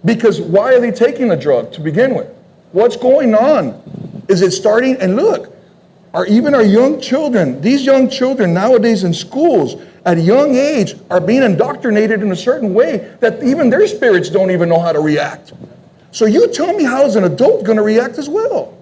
because why are they taking the drug to begin with? What's going on? Is it starting? And look, even our young children, these young children nowadays in schools at a young age are being indoctrinated in a certain way that even their spirits don't even know how to react. So you tell me, how is an adult going to react as well?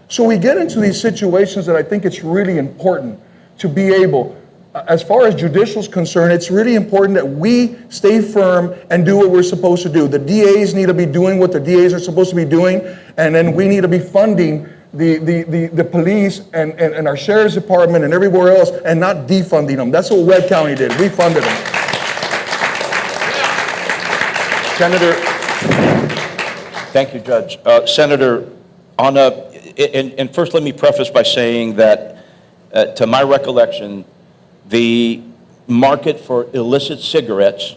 So we get into these situations that I think it's really important to be able, as far as judicial is concerned, it's really important that we stay firm and do what we're supposed to do. The DAs need to be doing what the DAs are supposed to be doing, and then we need to be funding the police and our sheriff's department and everywhere else, and not defunding them. That's what Webb County did. We funded them. Senator, thank you, Judge. Senator, and first let me preface by saying that, to my recollection, the market for illicit cigarettes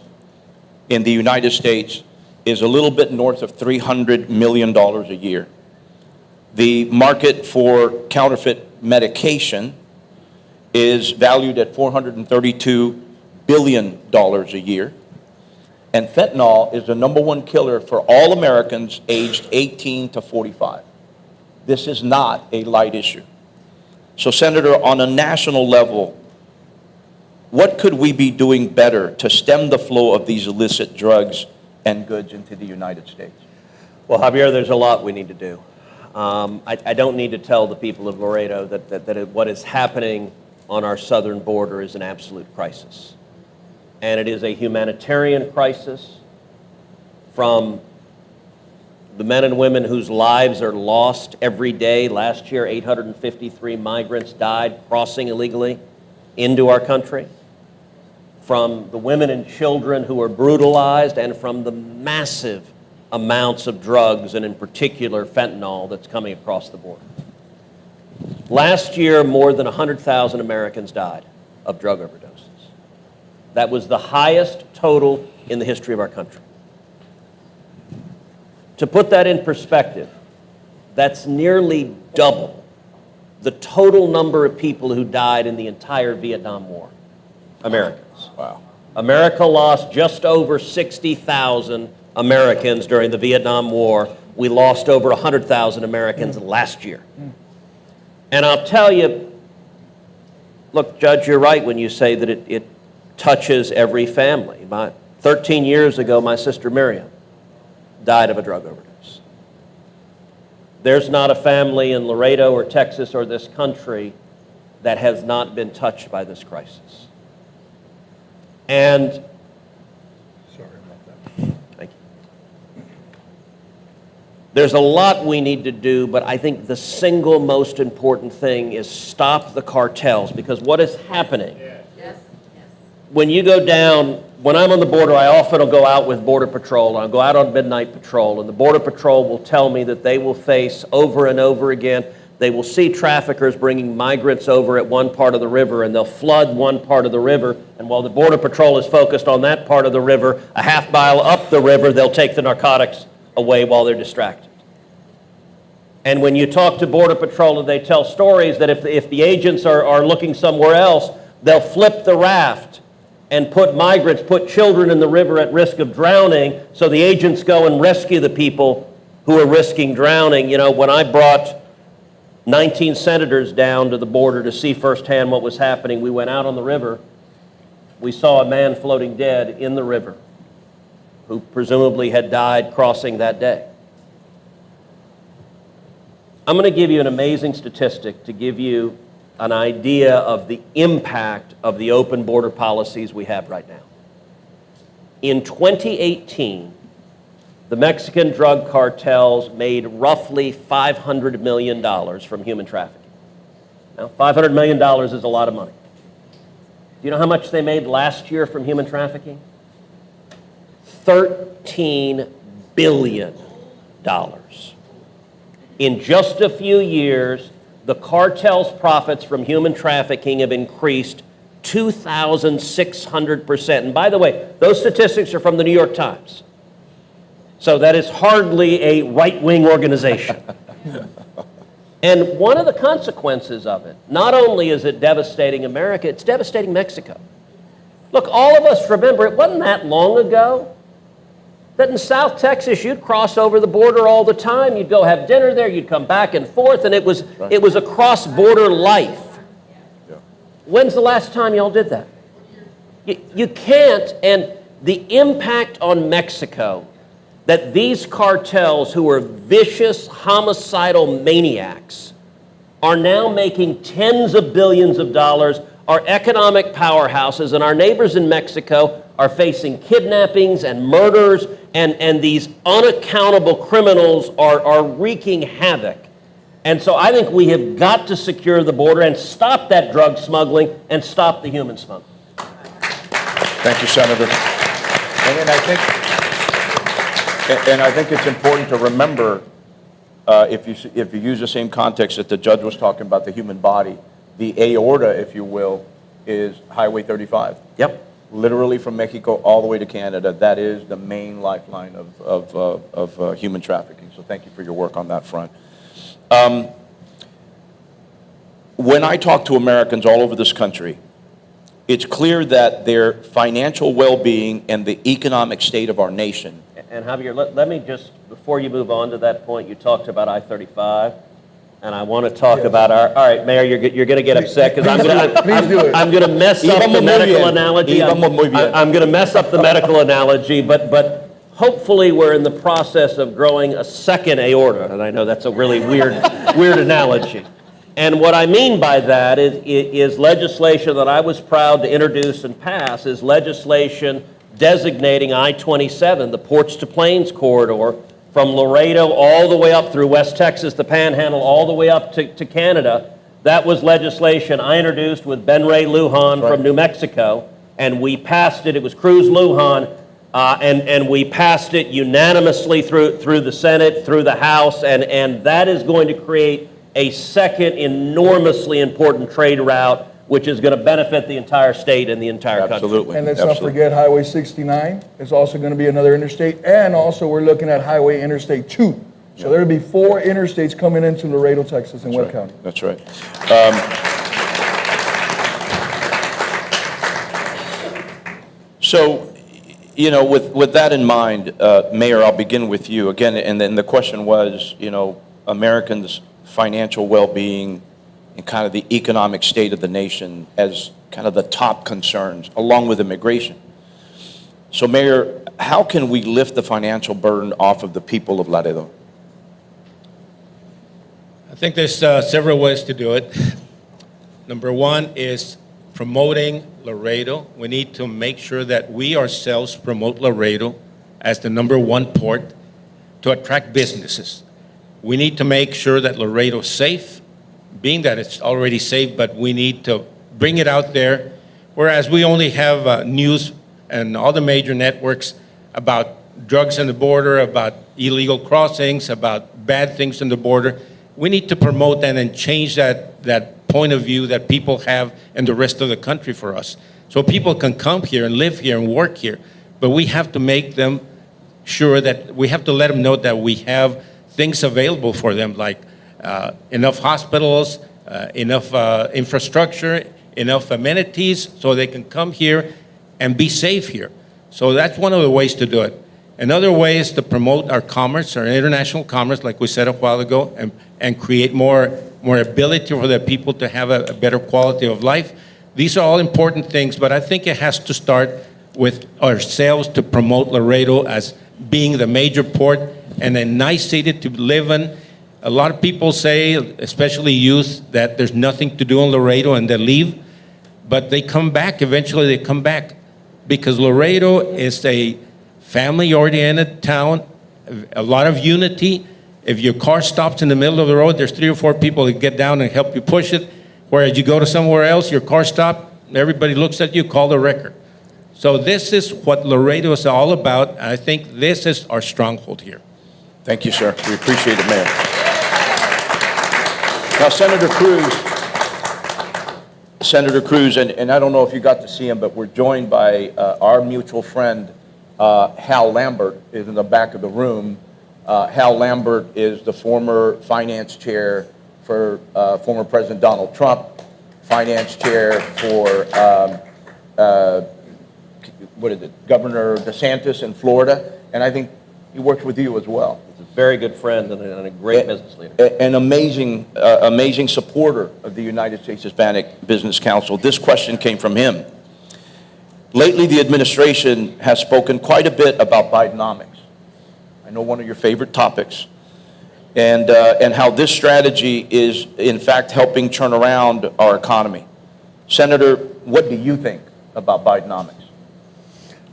in the United States is a little bit north of $300 million a year. The market for counterfeit medication is valued at $432 billion a year. And fentanyl is the #1 killer for all Americans aged 18 to 45. This is not a light issue. So, Senator, on a national level, what could we be doing better to stem the flow of these illicit drugs and goods into the United States? Well, Javier, there's a lot we need to do. I don't need to tell the people of Laredo that what is happening on our southern border is an absolute crisis. and it is a humanitarian crisis from the men and women whose lives are lost every day. Last year, 853 migrants died crossing illegally into our country. From the women and children who are brutalized, and from the massive amounts of drugs, and in particular fentanyl, that's coming across the border. Last year, more than 100,000 Americans died of drug overdoses. That was the highest total in the history of our country. To put that in perspective, that's nearly double the total number of people who died in the entire Vietnam War. Americans. Wow. America lost just over 60,000 Americans during the Vietnam War. We lost over 100,000 Americans last year. And I'll tell you, look, Judge, you're right when you say that it touches every family. 13 years ago, my sister Miriam died of a drug overdose. There's not a family in Laredo or Texas or this country that has not been touched by this crisis. And Sorry about that. thank you. There's a lot we need to do, but I think the single most important thing is stop the cartels, because what is happening? When you go down, when I'm on the border, I often will go out with Border Patrol, and I'll go out on midnight patrol, and the Border Patrol will tell me that they will face over and over again, they will see traffickers bringing migrants over at one part of the river, and they'll flood one part of the river, and while the Border Patrol is focused on that part of the river, a half mile up the river, they'll take the narcotics away while they're distracted. And when you talk to Border Patrol, they tell stories that if the agents are looking somewhere else, they'll flip the raft and put migrants, put children in the river at risk of drowning, so the agents go and rescue the people who are risking drowning. You know, when I brought 19 senators down to the border to see firsthand what was happening, we went out on the river. We saw a man floating dead in the river who presumably had died crossing that day. I'm going to give you an amazing statistic to give you an idea of the impact of the open border policies we have right now. In 2018, the Mexican drug cartels made roughly $500 million from human trafficking. Now, $500 million is a lot of money. Do you know how much they made last year from human trafficking? $13 billion. In just a few years, the cartel's profits from human trafficking have increased 2,600%. And by the way, those statistics are from the New York Times. So that is hardly a right-wing organization. And one of the consequences of it, not only is it devastating America, it's devastating Mexico. Look, all of us remember, it wasn't that long ago that in South Texas, you'd cross over the border all the time. You'd go have dinner there, you'd come back and forth, and it was a cross-border life. Yeah. When's the last time y'all did that? You can't, and the impact on Mexico that these cartels, who are vicious, homicidal maniacs, are now making tens of billions of dollars, are economic powerhouses, and our neighbors in Mexico are facing kidnappings and murders, and these unaccountable criminals are wreaking havoc. And so I think we have got to secure the border and stop that drug smuggling and stop the human smuggling. Thank you, Senator. And I think it's important to remember, if you use the same context that the judge was talking about, the human body, the aorta, if you will, is Highway 35. Yep. Literally from Mexico all the way to Canada. That is the main lifeline of human trafficking. So thank you for your work on that front. When I talk to Americans all over this country, it's clear that their financial well-being and the economic state of our nation. And Javier, let me just, before you move on to that point, you talked about I-35, and I want to talk about all right, Mayor, you're going to get upset because I'm going to mess up the medical analogy. I'm going to mess up the medical analogy, but hopefully we're in the process of growing a second aorta, and I know that's a really weird analogy. And what I mean by that is legislation that I was proud to introduce and pass is legislation designating I-27, the Ports to Plains corridor, from Laredo all the way up through West Texas, the Panhandle, all the way up to Canada. That was legislation I introduced with Ben Ray Lujan from New Mexico, and we passed it. It was Cruz Lujan, and we passed it unanimously through the Senate, through the House, and that is going to create a second enormously important trade route, which is going to benefit the entire state and the entire country. Absolutely. And let's not forget Highway 69 is also going to be another interstate, and also we're looking at Highway Interstate 2. So there'll be 4 interstates coming into Laredo, Texas, and Webb County. That's right. So, you know, with that in mind, Mayor, I'll begin with you again. And then the question was, you know, Americans' financial well-being and kind of the economic state of the nation as kind of the top concerns, along with immigration. So, Mayor, how can we lift the financial burden off of the people of Laredo? I think there's several ways to do it. Number one is promoting Laredo. We need to make sure that we ourselves promote Laredo as the #1 port to attract businesses. We need to make sure that Laredo is safe, being that it's already safe, but we need to bring it out there. Whereas we only have news and all the major networks about drugs on the border, about illegal crossings, about bad things on the border. We need to promote that and change that point of view that people have in the rest of the country for us. So people can come here and live here and work here, but we have to make them sure that we have to let them know that we have things available for them, like enough hospitals, enough infrastructure, enough amenities, so they can come here and be safe here. So that's one of the ways to do it. Another way is to promote our commerce, our international commerce, like we said a while ago, and create more ability for the people to have a better quality of life. These are all important things, but I think it has to start with ourselves to promote Laredo as being the major port and a nice city to live in. A lot of people say, especially youth, that there's nothing to do in Laredo and they leave, but they come back. Eventually they come back because Laredo is a family-oriented town, a lot of unity. If your car stops in the middle of the road, there's 3 or 4 people that get down and help you push it. Whereas you go to somewhere else, your car stopped, everybody looks at you, call the wrecker. So this is what Laredo is all about. I think this is our stronghold here. Thank you, sir. We appreciate it, Mayor. Now, Senator Cruz, and I don't know if you got to see him, but we're joined by our mutual friend, Hal Lambert, is in the back of the room. Hal Lambert is the former finance chair for former President Donald Trump, finance chair for Governor DeSantis in Florida, and I think he worked with you as well. He's a very good friend and a great business leader. An amazing supporter of the United States Hispanic Business Council. This question came from him. Lately, the administration has spoken quite a bit about Bidenomics. I know one of your favorite topics, and how this strategy is, in fact, helping turn around our economy. Senator, what do you think about Bidenomics?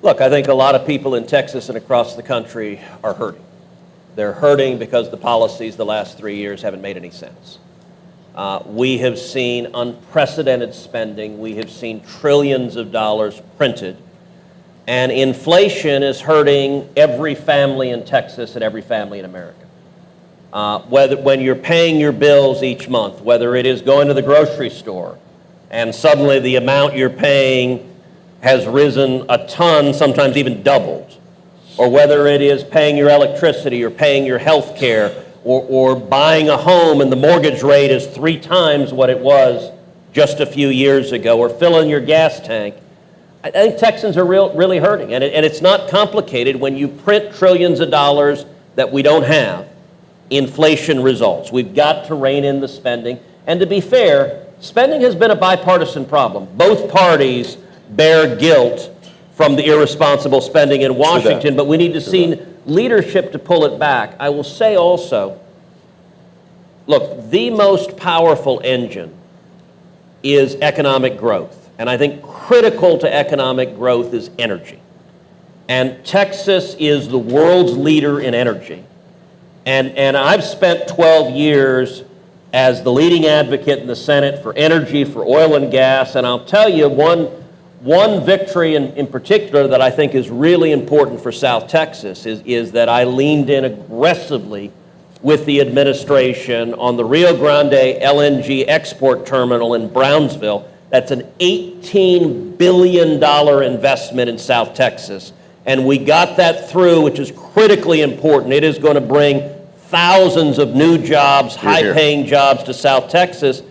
Look, I think a lot of people in Texas and across the country are hurting. They're hurting because the policies the last 3 years haven't made any sense. We have seen unprecedented spending. We have seen trillions of dollars printed. And inflation is hurting every family in Texas and every family in America. When you're paying your bills each month, whether it is going to the grocery store and suddenly the amount you're paying has risen a ton, sometimes even doubled, or whether it is paying your electricity or paying your health care or buying a home and the mortgage rate is 3 times what it was just a few years ago, or filling your gas tank. I think Texans are really hurting, and it's not complicated. When you print trillions of dollars that we don't have, inflation results. We've got to rein in the spending, and to be fair, spending has been a bipartisan problem. Both parties bear guilt from the irresponsible spending in Washington, but we need to see leadership to pull it back. I will say also, look, the most powerful engine is economic growth. And I think critical to economic growth is energy. And Texas is the world's leader in energy. And I've spent 12 years as the leading advocate in the Senate for energy, for oil and gas. And I'll tell you one victory in particular that I think is really important for South Texas is that I leaned in aggressively with the administration on the Rio Grande LNG export terminal in Brownsville. That's an $18 billion investment in South Texas. And we got that through, which is critically important. It is going to bring thousands of new jobs, high-paying jobs to South Texas.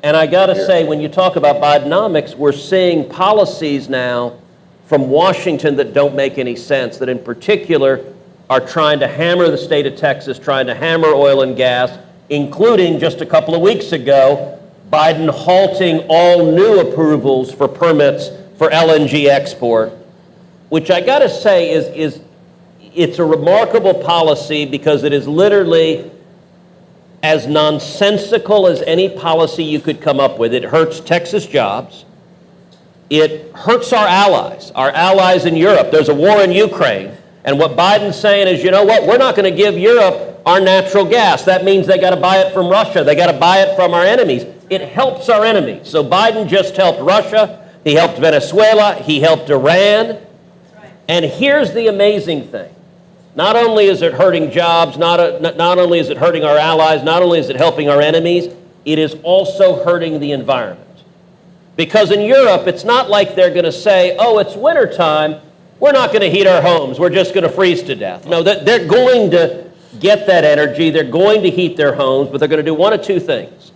And I got to say, when you talk about Bidenomics, we're seeing policies now from Washington that don't make any sense, that in particular are trying to hammer the state of Texas, trying to hammer oil and gas, including just a couple of weeks ago, Biden halting all new approvals for permits for LNG export, which I got to say is it's a remarkable policy because it is literally as nonsensical as any policy you could come up with. It hurts Texas jobs. It hurts our allies in Europe. There's a war in Ukraine. And what Biden's saying is, you know what, we're not going to give Europe our natural gas. That means they got to buy it from Russia. They got to buy it from our enemies. It helps our enemies. So Biden just helped Russia. He helped Venezuela. He helped Iran. And here's the amazing thing. Not only is it hurting jobs, not only is it hurting our allies, not only is it helping our enemies, it is also hurting the environment. Because in Europe, it's not like they're going to say, oh, it's wintertime, we're not going to heat our homes, we're just going to freeze to death. No, they're going to get that energy, they're going to heat their homes, but they're going to do one of two things.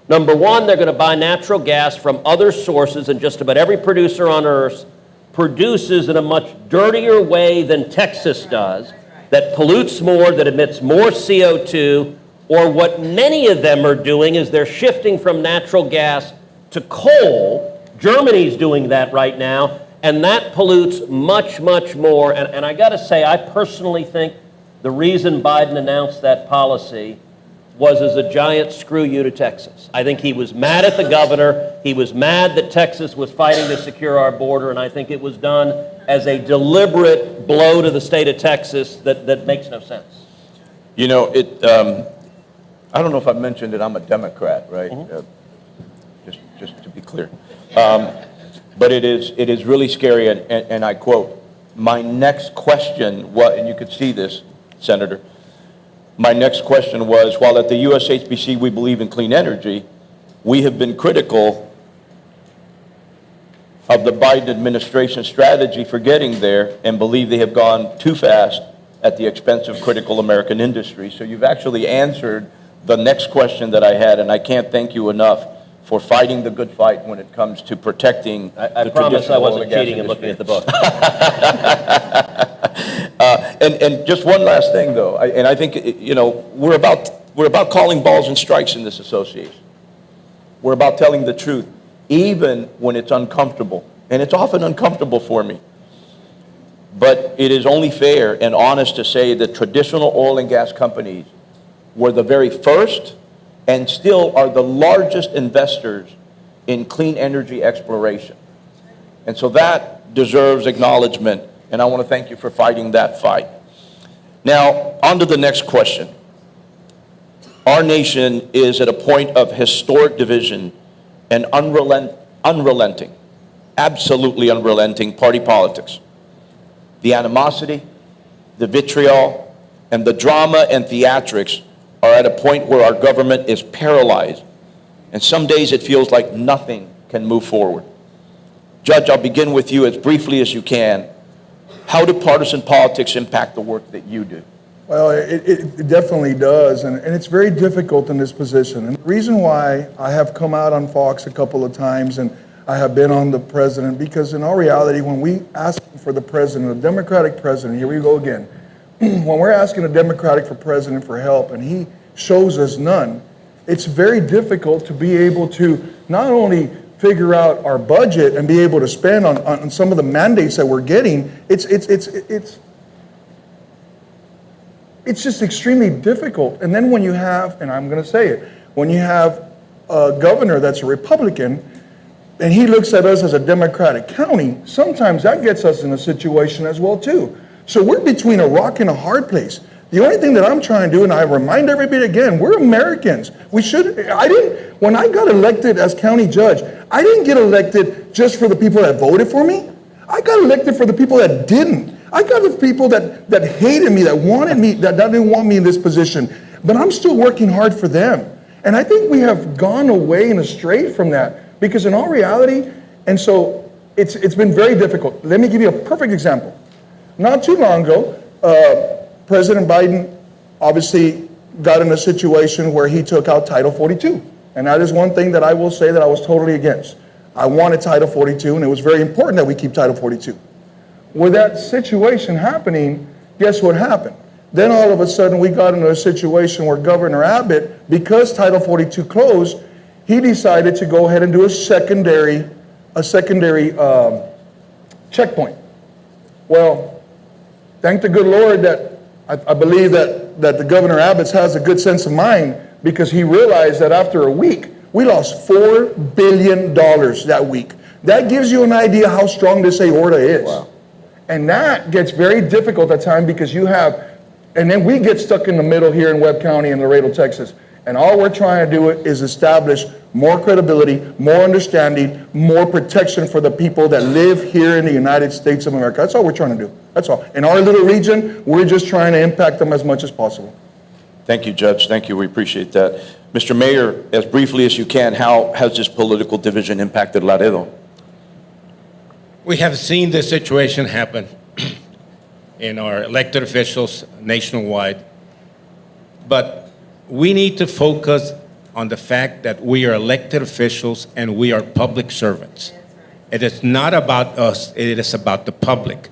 Number one, they're going to buy natural gas from other sources, and just about every producer on earth produces in a much dirtier way than Texas does, that pollutes more, that emits more CO2, or what many of them are doing is they're shifting from natural gas to coal. Germany's doing that right now, and that pollutes much, much more. And I got to say, I personally think the reason Biden announced that policy was as a giant screw you to Texas. I think he was mad at the governor. He was mad that Texas was fighting to secure our border, and I think it was done as a deliberate blow to the state of Texas that makes no sense. You know, I don't know if I mentioned it, I'm a Democrat, right? Just to be clear. But it is really scary, and I quote, my next question, and you could see this, Senator, my next question was, while at the USHCC we believe in clean energy, we have been critical of the Biden administration strategy for getting there and believe they have gone too fast at the expense of critical American industry. So you've actually answered the next question that I had, and I can't thank you enough for fighting the good fight when it comes to protecting I the promise I traditional oil wasn't and gas cheating and looking at the book. And just one last thing, though, and I think, you know, we're about calling balls and strikes in this association. We're about telling the truth, even when it's uncomfortable. And it's often uncomfortable for me. But it is only fair and honest to say that traditional oil and gas companies were the very first and still are the largest investors in clean energy exploration. And so that deserves acknowledgement, and I want to thank you for fighting that fight. Now, on to the next question. Our nation is at a point of historic division and unrelenting, absolutely unrelenting party politics. The animosity, the vitriol, and the drama and theatrics are at a point where our government is paralyzed, and some days it feels like nothing can move forward. Judge, I'll begin with you as briefly as you can. How do partisan politics impact the work that you do? Well, it definitely does, and it's very difficult in this position. And the reason why I have come out on Fox a couple of times and I have been on the president, because in all reality, when we ask for the president, a Democratic president, here we go again, when we're asking a Democratic for president for help and he shows us none, it's very difficult to be able to not only figure out our budget and be able to spend on some of the mandates that we're getting. it's just extremely difficult. And then when you have, and I'm going to say it, when you have a governor that's a Republican, and he looks at us as a Democratic county, sometimes that gets us in a situation as well too. So we're between a rock and a hard place. The only thing that I'm trying to do, and I remind everybody again, we're Americans. When I got elected as county judge, I didn't get elected just for the people that voted for me. I got elected for the people that didn't. I got the people that hated me, that wanted me, that didn't want me in this position. But I'm still working hard for them. And I think we have gone away and astray from that. Because in all reality, and so it's been very difficult. Let me give you a perfect example. Not too long ago, President Biden obviously got in a situation where he took out Title 42. And that is one thing that I will say that I was totally against. I wanted Title 42, and it was very important that we keep Title 42. With that situation happening, guess what happened? Then all of a sudden we got into a situation where Governor Abbott, because Title 42 closed, he decided to go ahead and do a secondary checkpoint. Well, thank the good Lord that I believe that the Governor Abbott has a good sense of mind, because he realized that after a week, we lost $4 billion that week. That gives you an idea how strong this aorta is. Wow. And that gets very difficult at times, because you have, and then we get stuck in the middle here in Webb County and Laredo, Texas. And all we're trying to do is establish more credibility, more understanding, more protection for the people that live here in the United States of America. That's all we're trying to do. That's all. In our little region, we're just trying to impact them as much as possible. Thank you, Judge. Thank you. We appreciate that. Mr. Mayor, as briefly as you can, how has this political division impacted Laredo? We have seen this situation happen in our elected officials nationwide, but we need to focus on the fact that we are elected officials and we are public servants. It is not about us, it is about the public.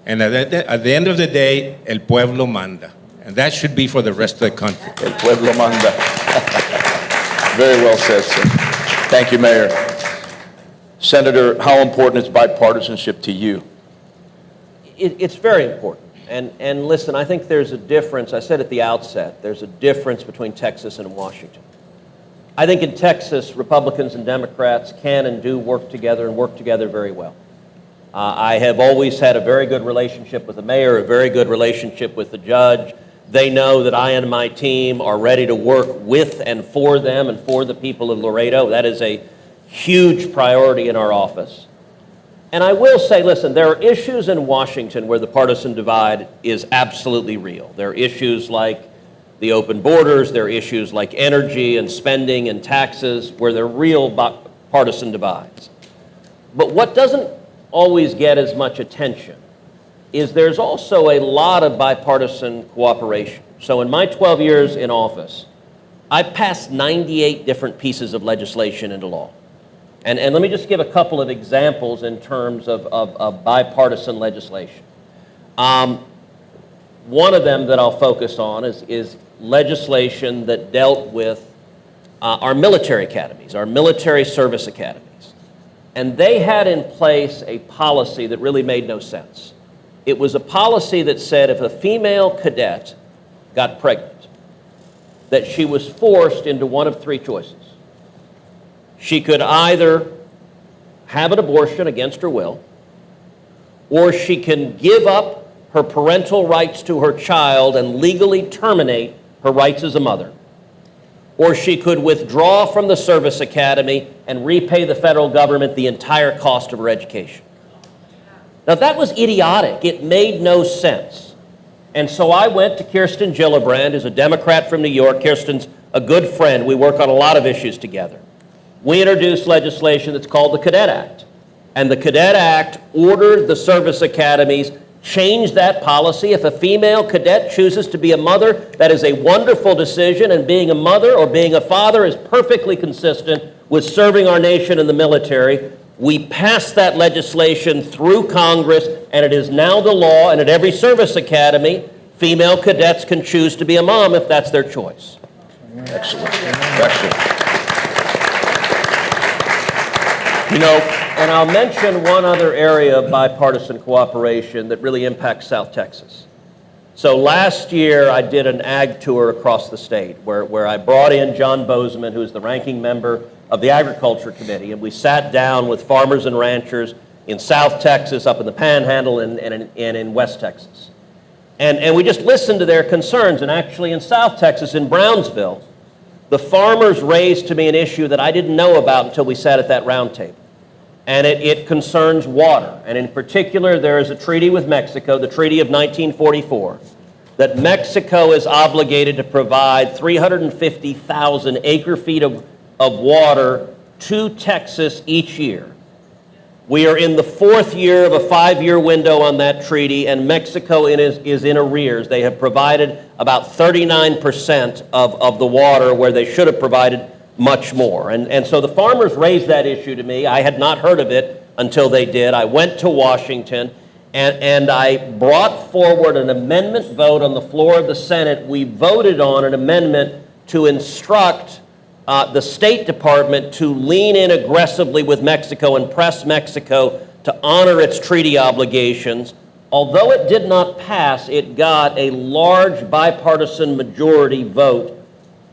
And at the end of the day, el pueblo manda. And that should be for the rest of the country. El pueblo manda. Very well said, sir. Thank you, Mayor. Senator, how important is bipartisanship to you? It's very important. And listen, I think there's a difference. I said at the outset, there's a difference between Texas and Washington. I think in Texas, Republicans and Democrats can and do work together, and work together very well. I have always had a very good relationship with the mayor, a very good relationship with the judge. They know that I and my team are ready to work with and for them and for the people of Laredo. That is a huge priority in our office. And I will say, listen, there are issues in Washington where the partisan divide is absolutely real. There are issues like the open borders, there are issues like energy and spending and taxes where there are real partisan divides. But what doesn't always get as much attention is there's also a lot of bipartisan cooperation. So in my 12 years in office, I passed 98 different pieces of legislation into law. And let me just give a couple of examples in terms of bipartisan legislation. One of them that I'll focus on is legislation that dealt with our military academies, our military service academies. And they had in place a policy that really made no sense. It was a policy that said if a female cadet got pregnant, that she was forced into one of three choices. She could either have an abortion against her will, or she can give up her parental rights to her child and legally terminate her rights as a mother, or she could withdraw from the service academy and repay the federal government the entire cost of her education. Now that was idiotic. It made no sense. And so I went to Kirsten Gillibrand, who's a Democrat from New York. Kirsten's a good friend. We work on a lot of issues together. We introduced legislation that's called the Cadet Act. And the Cadet Act ordered the service academies change that policy. If a female cadet chooses to be a mother, that is a wonderful decision, and being a mother or being a father is perfectly consistent with serving our nation in the military. We passed that legislation through Congress, and it is now the law, and at every service academy, female cadets can choose to be a mom if that's their choice. Excellent. Excellent. You know, and I'll mention one other area of bipartisan cooperation that really impacts South Texas. So last year, I did an ag tour across the state where I brought in John Bozeman, who is the ranking member of the Agriculture Committee, and we sat down with farmers and ranchers in South Texas, up in the Panhandle, and in West Texas. And we just listened to their concerns. And actually in South Texas, in Brownsville, the farmers raised to me an issue that I didn't know about until we sat at that round table. And it concerns water. And in particular, there is a treaty with Mexico, the Treaty of 1944, that Mexico is obligated to provide 350,000 acre-feet of water to Texas each year. We are in the 4th year of a 5-year window on that treaty, and Mexico is in arrears. They have provided about 39% of the water where they should have provided much more. And so the farmers raised that issue to me. I had not heard of it until they did. I went to Washington, and I brought forward an amendment vote on the floor of the Senate. We voted on an amendment to instruct the State Department to lean in aggressively with Mexico and press Mexico to honor its treaty obligations. Although it did not pass, it got a large bipartisan majority vote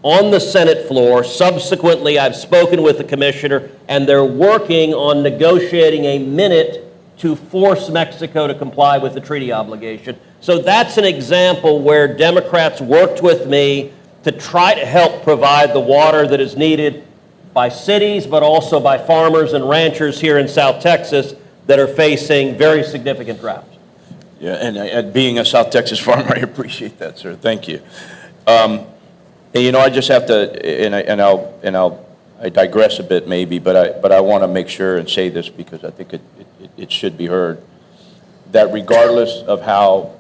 on the Senate floor. Subsequently, I've spoken with the commissioner, and they're working on negotiating a minute to force Mexico to comply with the treaty obligation. So that's an example where Democrats worked with me to try to help provide the water that is needed by cities, but also by farmers and ranchers here in South Texas that are facing very significant droughts. Yeah, and being a South Texas farmer, I appreciate that, sir. Thank you. You know, I just have to, I digress a bit maybe, but I want to make sure and say this because I think it should be heard, that regardless of how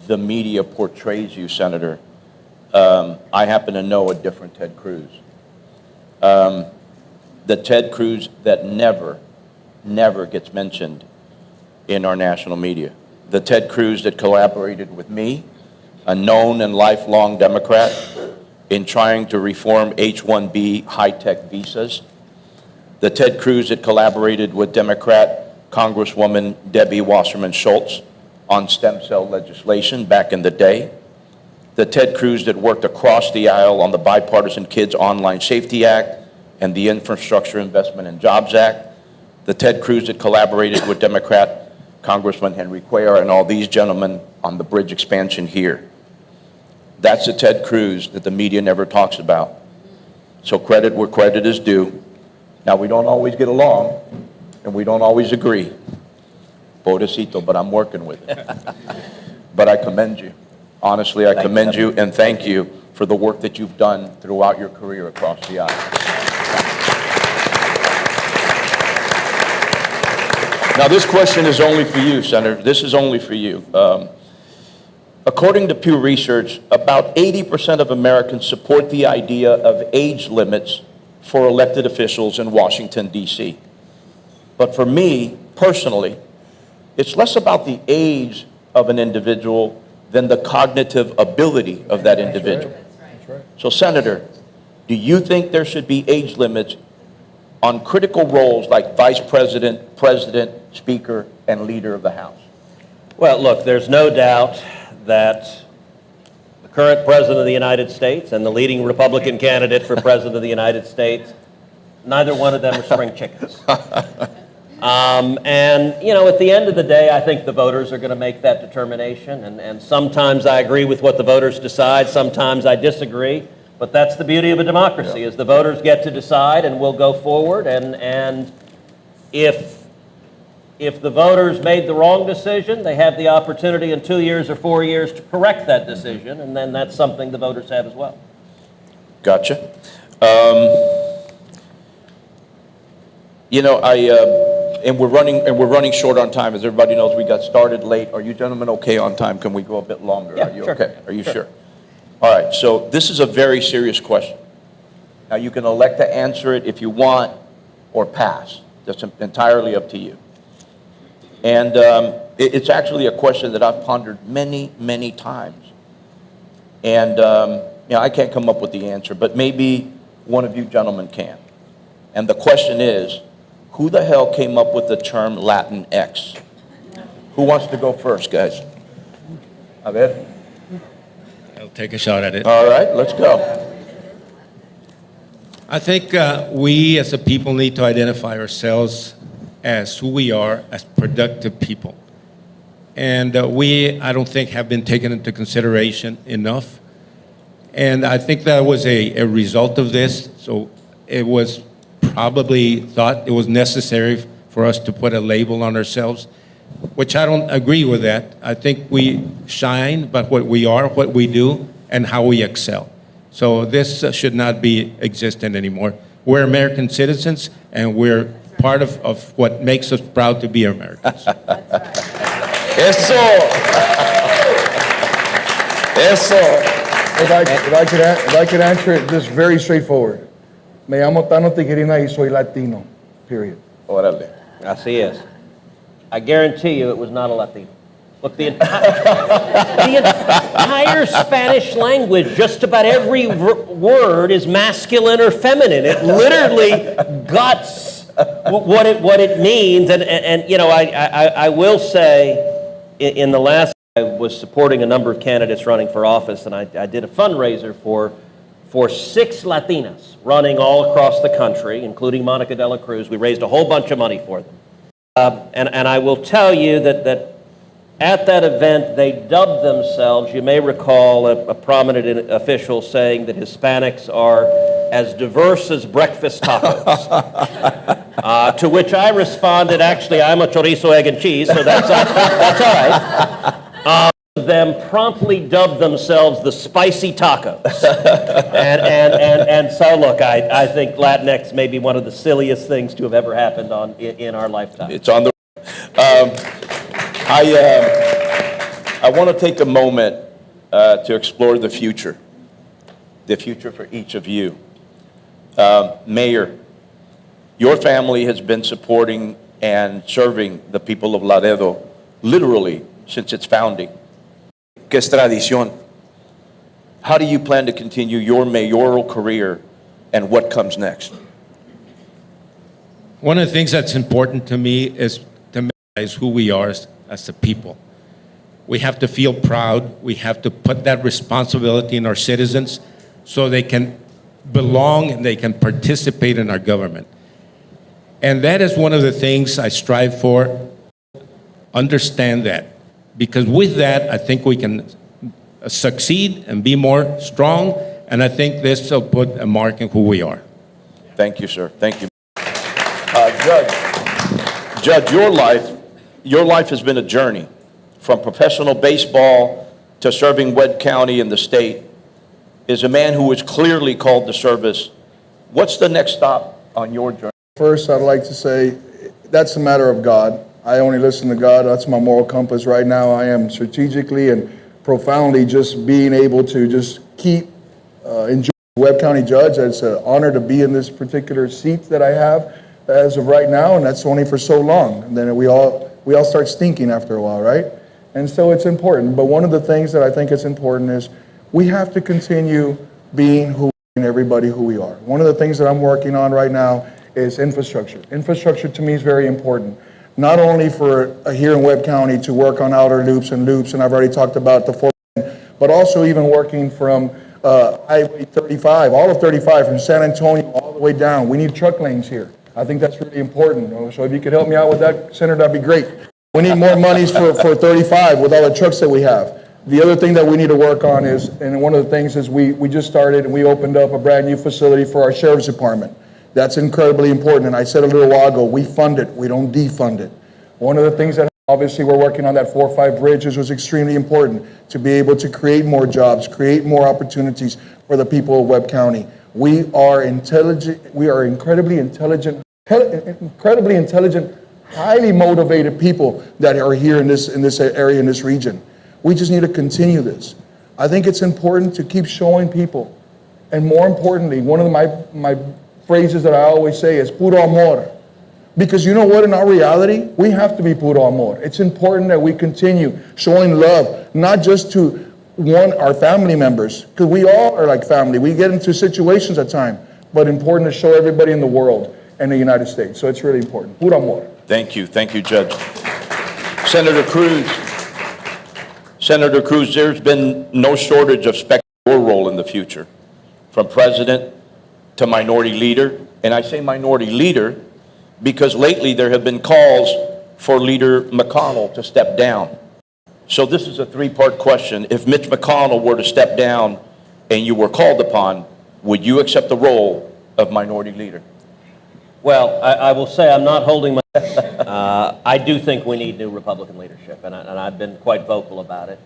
the media portrays you, Senator, I happen to know a different Ted Cruz. The Ted Cruz that never gets mentioned in our national media. The Ted Cruz that collaborated with me, a known and lifelong Democrat, in trying to reform H-1B high-tech visas. The Ted Cruz that collaborated with Democrat Congresswoman Debbie Wasserman Schultz on stem cell legislation back in the day. The Ted Cruz that worked across the aisle on the bipartisan Kids Online Safety Act and the Infrastructure Investment and Jobs Act. The Ted Cruz that collaborated with Democrat Congressman Henry Cuellar and all these gentlemen on the bridge expansion here. That's the Ted Cruz that the media never talks about. So credit where credit is due. Now, we don't always get along, and we don't always agree. Pobrecito, but I'm working with it. But I commend you. Honestly, I commend you and thank you for the work that you've done throughout your career across the aisle. Now, this question is only for you, Senator. This is only for you. According to Pew Research, about 80% of Americans support the idea of age limits for elected officials in Washington, D.C. But for me, personally, it's less about the age of an individual than the cognitive ability of that individual. That's right. So, Senator, do you think there should be age limits on critical roles like Vice President, President, Speaker, and Leader of the House? Well, look, there's no doubt that the current President of the United States and the leading Republican candidate for President of the United States, neither one of them are spring chickens. And, you know, at the end of the day, I think the voters are going to make that determination. And sometimes I agree with what the voters decide. Sometimes I disagree. But that's the beauty of a democracy, is the voters get to decide and we'll go forward. And if the voters made the wrong decision, they have the opportunity in 2 years or 4 years to correct that decision. And then that's something the voters have as well. Gotcha. You know, and we're running short on time. As everybody knows, we got started late. Are you gentlemen okay on time? Can we go a bit longer? Yeah, Are you sure. okay? Are you sure? All right. So this is a very serious question. Now you can elect to answer it if you want, or pass. That's entirely up to you. And it's actually a question that I've pondered many, many times. And you know, I can't come up with the answer, but maybe one of you gentlemen can. And the question is, who the hell came up with the term Latin X? Who wants to go first, guys? A ver. I'll take a shot at it. All right, let's go. I think we as a people need to identify ourselves as who we are, as productive people. And I don't think, have been taken into consideration enough. And I think that was a result of this. So it was probably thought it was necessary for us to put a label on ourselves, which I don't agree with that. I think we shine by what we are, what we do, and how we excel. So this should not be existent anymore. We're American citizens, and we're part of what makes us proud to be Americans. Eso. Eso. If I could answer it just very straightforward. Me llamo Tano Tijerina y soy Latino, period. Órale. Así es. I guarantee you it was not a Latino. Look, the entire Spanish language, just about every word is masculine or feminine. It literally guts what it means. And you know, I will say, in the last, I was supporting a number of candidates running for office, and I did a fundraiser for 6 Latinas running all across the country, including Monica de la Cruz. We raised a whole bunch of money for them. And I will tell you that at that event, they dubbed themselves, you may recall a prominent official saying that Hispanics are as diverse as breakfast tacos. To which I responded, actually, I'm a chorizo, egg, and cheese, so that's all right. Them promptly dubbed themselves the spicy tacos. and so, look, I think Latinx may be one of the silliest things to have ever happened in our lifetime. It's on the... I want to take a moment to explore the future for each of you. Mayor, your family has been supporting and serving the people of Laredo literally since its founding. Que es tradición. How do you plan to continue your mayoral career, and what comes next? One of the things that's important to me is to realize who we are as a people. We have to feel proud. We have to put that responsibility in our citizens so they can belong and they can participate in our government. And that is one of the things I strive for. Understand that. Because with that, I think we can succeed and be more strong. And I think this will put a mark in who we are. Thank you, sir. Thank you. Judge, your life has been a journey. From professional baseball to serving Webb County in the state, is a man who is clearly called to service. What's the next stop on your journey? First, I'd like to say that's a matter of God. I only listen to God. That's my moral compass right now. I am strategically and profoundly just being able to just keep enjoying Webb County Judge. It's an honor to be in this particular seat that I have as of right now, and that's only for so long. And then we all start stinking after a while, right? And so it's important. But one of the things that I think is important is we have to continue being who and everybody who we are. One of the things that I'm working on right now is infrastructure. Infrastructure to me is very important. Not only for here in Webb County to work on outer loops, and I've already talked about the 4, but also even working from Highway 35, all of 35 from San Antonio all the way down. We need truck lanes here. I think that's really important. So if you could help me out with that, Senator, that'd be great. We need more monies for 35 with all the trucks that we have. The other thing that we need to work on is, and one of the things is we just started and we opened up a brand new facility for our sheriff's department. That's incredibly important. And I said a little while ago, we fund it, we don't defund it. One of the things that obviously we're working on that 4-5 bridges was extremely important to be able to create more jobs, create more opportunities for the people of Webb County. We are intelligent, we are incredibly intelligent, highly motivated people that are here in this area, in this region. We just need to continue this. I think it's important to keep showing people. And more importantly, one of my phrases that I always say is puro amor. Because you know what, in our reality, we have to be puro amor. It's important that we continue showing love, not just to our family members, because we all are like family. We get into situations at times, but important to show everybody in the world and the United States. So it's really important. Puro amor. Thank you, Judge. Senator Cruz, Senator Cruz, there's been no shortage of speculating your role in the future, from president to minority leader. And I say minority leader because lately there have been calls for Leader McConnell to step down. So this is a three-part question. If Mitch McConnell were to step down and you were called upon, would you accept the role of minority leader? Well, I will say I'm not holding my... I do think we need new Republican leadership, and I've been quite vocal about it.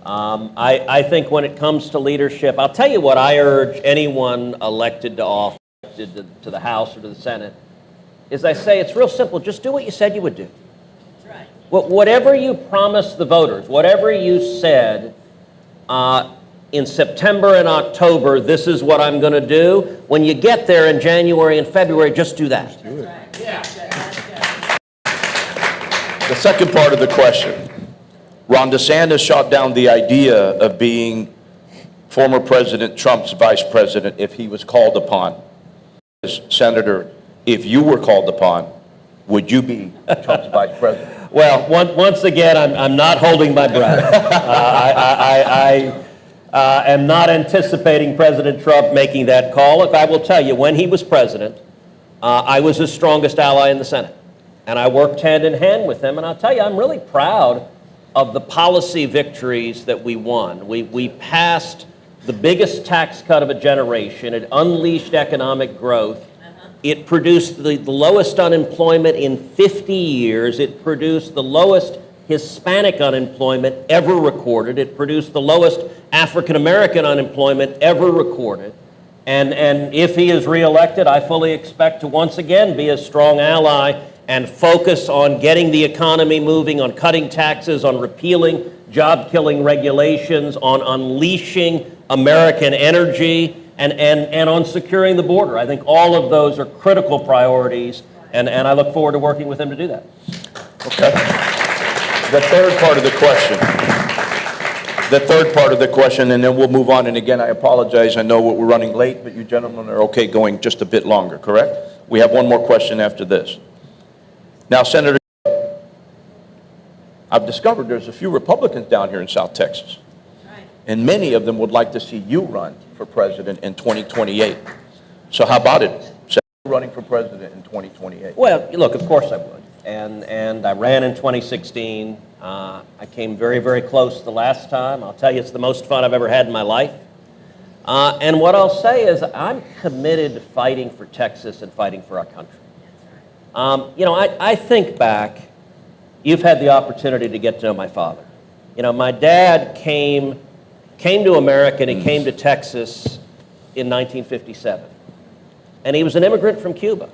I think when it comes to leadership, I'll tell you what I urge anyone elected to office, to the House or to the Senate, is I say it's real simple. Just do what you said you would do. That's right. Whatever you promised the voters, whatever you said in September and October, this is what I'm going to do. When you get there in January and February, just do that. The second part of the question, Ron DeSantis shot down the idea of being former President Trump's vice president if he was called upon. Senator, if you were called upon, would you be Trump's vice president? Well, once again, I'm not holding my breath. I am not anticipating President Trump making that call. Look, I will tell you, when he was president, I was his strongest ally in the Senate. And I worked hand in hand with him. And I'll tell you, I'm really proud of the policy victories that we won. We passed the biggest tax cut of a generation. It unleashed economic growth. It produced the lowest unemployment in 50 years. It produced the lowest Hispanic unemployment ever recorded. It produced the lowest African American unemployment ever recorded. And if he is reelected, I fully expect to once again be a strong ally and focus on getting the economy moving, on cutting taxes, on repealing job-killing regulations, on unleashing American energy, and on securing the border. I think all of those are critical priorities, and I look forward to working with him to do that. Okay. The third part of the question, and then we'll move on. And again, I apologize. I know we're running late, but you gentlemen are okay going just a bit longer, correct? We have one more question after this. Now, Senator, I've discovered there's a few Republicans down here in South Texas. Right. And many of them would like to see you run for president in 2028. So how about it? Senator, running for president in 2028? Well, look, of course I would. And I ran in 2016. I came very, very close the last time. I'll tell you, it's the most fun I've ever had in my life. And what I'll say is I'm committed to fighting for Texas and fighting for our country. You know, I think back, you've had the opportunity to get to know my father. You know, my dad came to America and he came to Texas in 1957. And he was an immigrant from Cuba.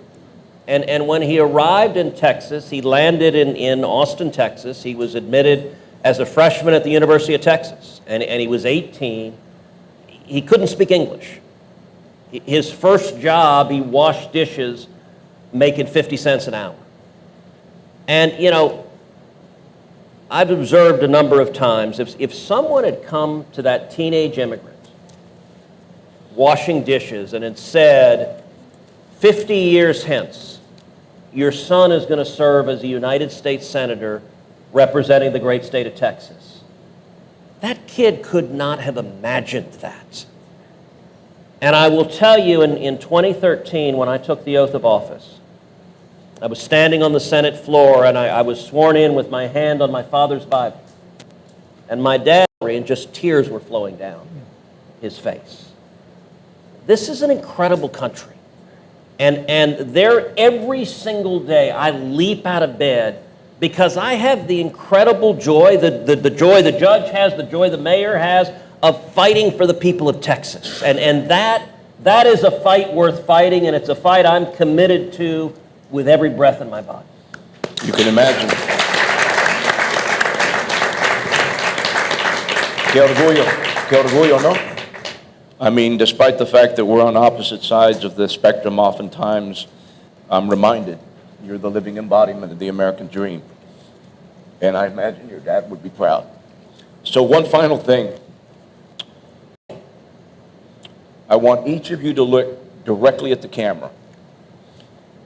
And when he arrived in Texas, he landed in Austin, Texas. He was admitted as a freshman at the University of Texas. And he was 18. He couldn't speak English. His first job, he washed dishes, making 50 cents an hour. And, you know, I've observed a number of times, if someone had come to that teenage immigrant washing dishes and had said, 50 years hence, your son is going to serve as a United States Senator representing the great state of Texas, that kid could not have imagined that. And I will tell you, in 2013, when I took the oath of office, I was standing on the Senate floor, and I was sworn in with my hand on my father's Bible. And my dad, and just tears were flowing down his face. This is an incredible country. And there, every single day, I leap out of bed because I have the incredible joy, the joy the judge has, the joy the mayor has, of fighting for the people of Texas. And that is a fight worth fighting, and it's a fight I'm committed to with every breath in my body. You can imagine. Qué orgullo, no? I mean, despite the fact that we're on opposite sides of the spectrum oftentimes, I'm reminded you're the living embodiment of the American dream. And I imagine your dad would be proud. So one final thing. I want each of you to look directly at the camera.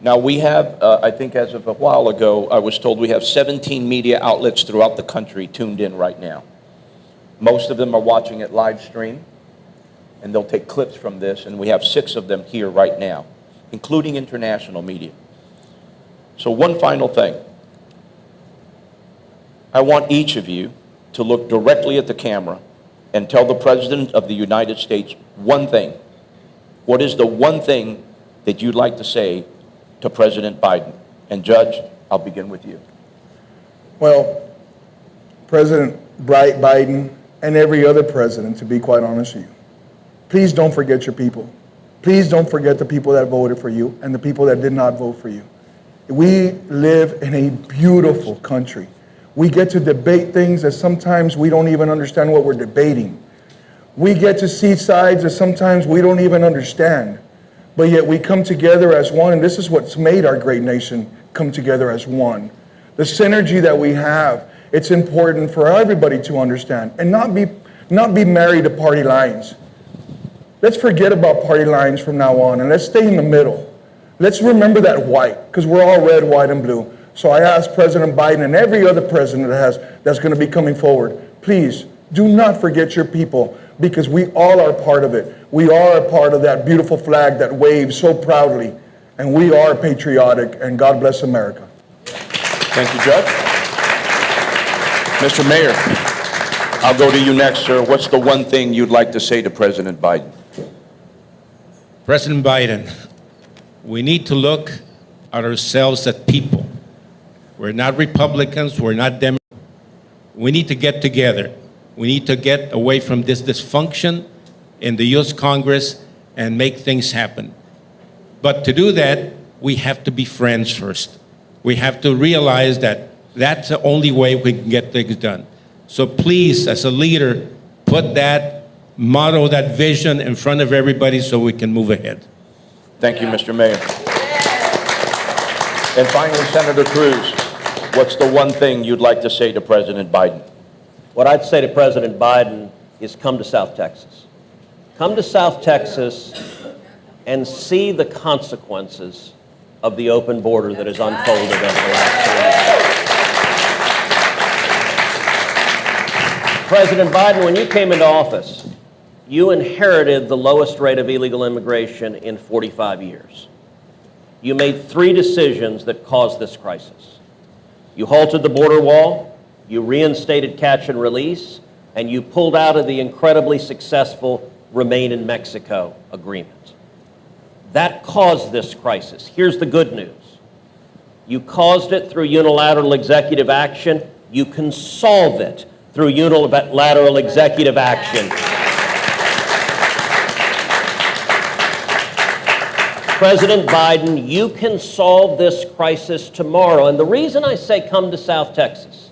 Now we have, I think as of a while ago, I was told we have 17 media outlets throughout the country tuned in right now. Most of them are watching it live stream, and they'll take clips from this, and we have 6 of them here right now, including international media. So one final thing. I want each of you to look directly at the camera and tell the President of the United States one thing. What is the one thing that you'd like to say to President Biden? And Judge, I'll begin with you. Well, President Biden and every other president, to be quite honest with you, please don't forget your people. Please don't forget the people that voted for you and the people that did not vote for you. We live in a beautiful country. We get to debate things that sometimes we don't even understand what we're debating. We get to see sides that sometimes we don't even understand. But yet we come together as one, and this is what's made our great nation come together as one. The synergy that we have, it's important for everybody to understand and not be married to party lines. Let's forget about party lines from now on, and let's stay in the middle. Let's remember that white, because we're all red, white, and blue. So I ask President Biden and every other president that's going to be coming forward, please do not forget your people, because we all are part of it. We are a part of that beautiful flag that waves so proudly, and we are patriotic, and God bless America. Thank you, Judge. Mr. Mayor, I'll go to you next, sir. What's the one thing you'd like to say to President Biden? President Biden, we need to look at ourselves as people. We're not Republicans, we're not Democrats. We need to get together. We need to get away from this dysfunction in the U.S. Congress and make things happen. But to do that, we have to be friends first. We have to realize that that's the only way we can get things done. So please, as a leader, put that motto, that vision in front of everybody so we can move ahead. Thank you, Mr. Mayor. And finally, Senator Cruz, what's the one thing you'd like to say to President Biden? What I'd say to President Biden is come to South Texas. Come to South Texas and see the consequences of the open border that has unfolded over the last 2 years. President Biden, when you came into office, you inherited the lowest rate of illegal immigration in 45 years. You made 3 decisions that caused this crisis. You halted the border wall, you reinstated catch and release, and you pulled out of the incredibly successful Remain in Mexico agreement. That caused this crisis. Here's the good news. You caused it through unilateral executive action. You can solve it through unilateral executive action. President Biden, you can solve this crisis tomorrow. And the reason I say come to South Texas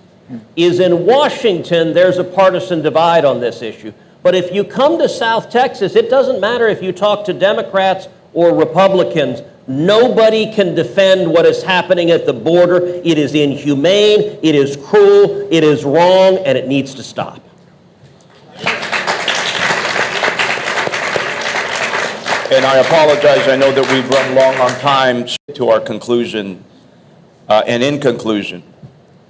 is in Washington, there's a partisan divide on this issue. But if you come to South Texas, it doesn't matter if you talk to Democrats or Republicans. Nobody can defend what is happening at the border. It is inhumane, it is cruel, it is wrong, and it needs to stop. And I apologize, I know that we've run long on time to our conclusion. And in conclusion,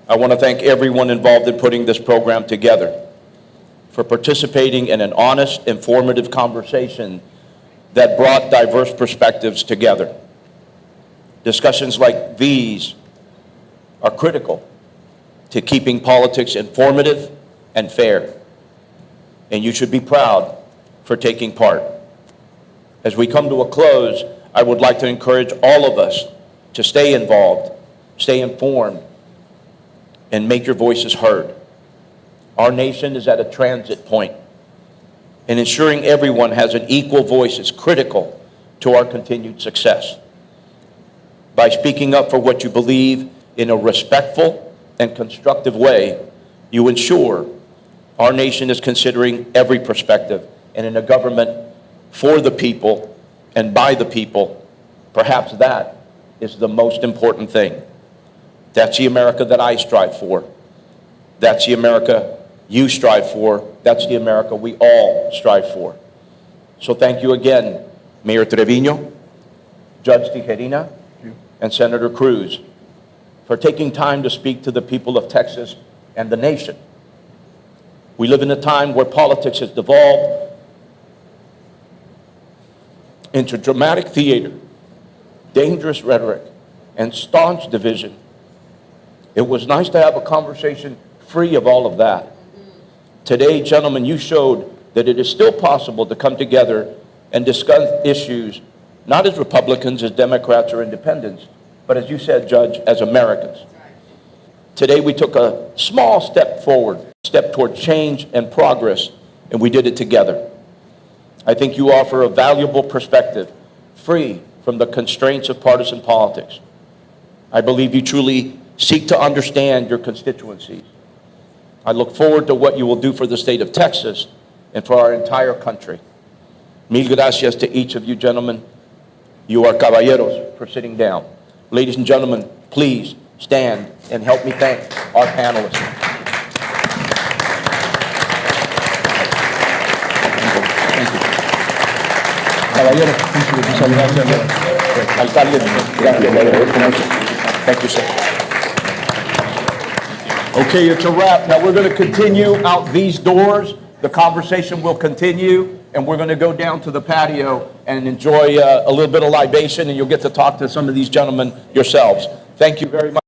I want to thank everyone involved in putting this program together for participating in an honest, informative conversation that brought diverse perspectives together. Discussions like these are critical to keeping politics informative and fair, and you should be proud for taking part. As we come to a close, I would like to encourage all of us to stay involved, stay informed, and make your voices heard. Our nation is at a transit point, and ensuring everyone has an equal voice is critical to our continued success. By speaking up for what you believe in a respectful and constructive way, you ensure our nation is considering every perspective, and in a government for the people and by the people, perhaps that is the most important thing. That's the America that I strive for. That's the America you strive for. That's the America we all strive for. So thank you again, Mayor Trevino, Judge Tijerina, and Senator Cruz, for taking time to speak to the people of Texas and the nation. We live in a time where politics has devolved into dramatic theater, dangerous rhetoric, and staunch division. It was nice to have a conversation free of all of that. Today, gentlemen, you showed that it is still possible to come together and discuss issues, not as Republicans, as Democrats, or independents, but as you said, Judge, as Americans. Today, we took a small step forward, step toward change and progress, and we did it together. I think you offer a valuable perspective, free from the constraints of partisan politics. I believe you truly seek to understand your constituencies. I look forward to what you will do for the state of Texas and for our entire country. Mil gracias to each of you gentlemen. You are caballeros for sitting down. Ladies and gentlemen, please stand and help me thank our panelists. Thank you. Caballeros, alcalde, gracias. Thank you, sir. Okay, it's a wrap. Now we're going to continue out these doors. The conversation will continue, and we're going to go down to the patio and enjoy a little bit of libation, and you'll get to talk to some of these gentlemen yourselves. Thank you very much.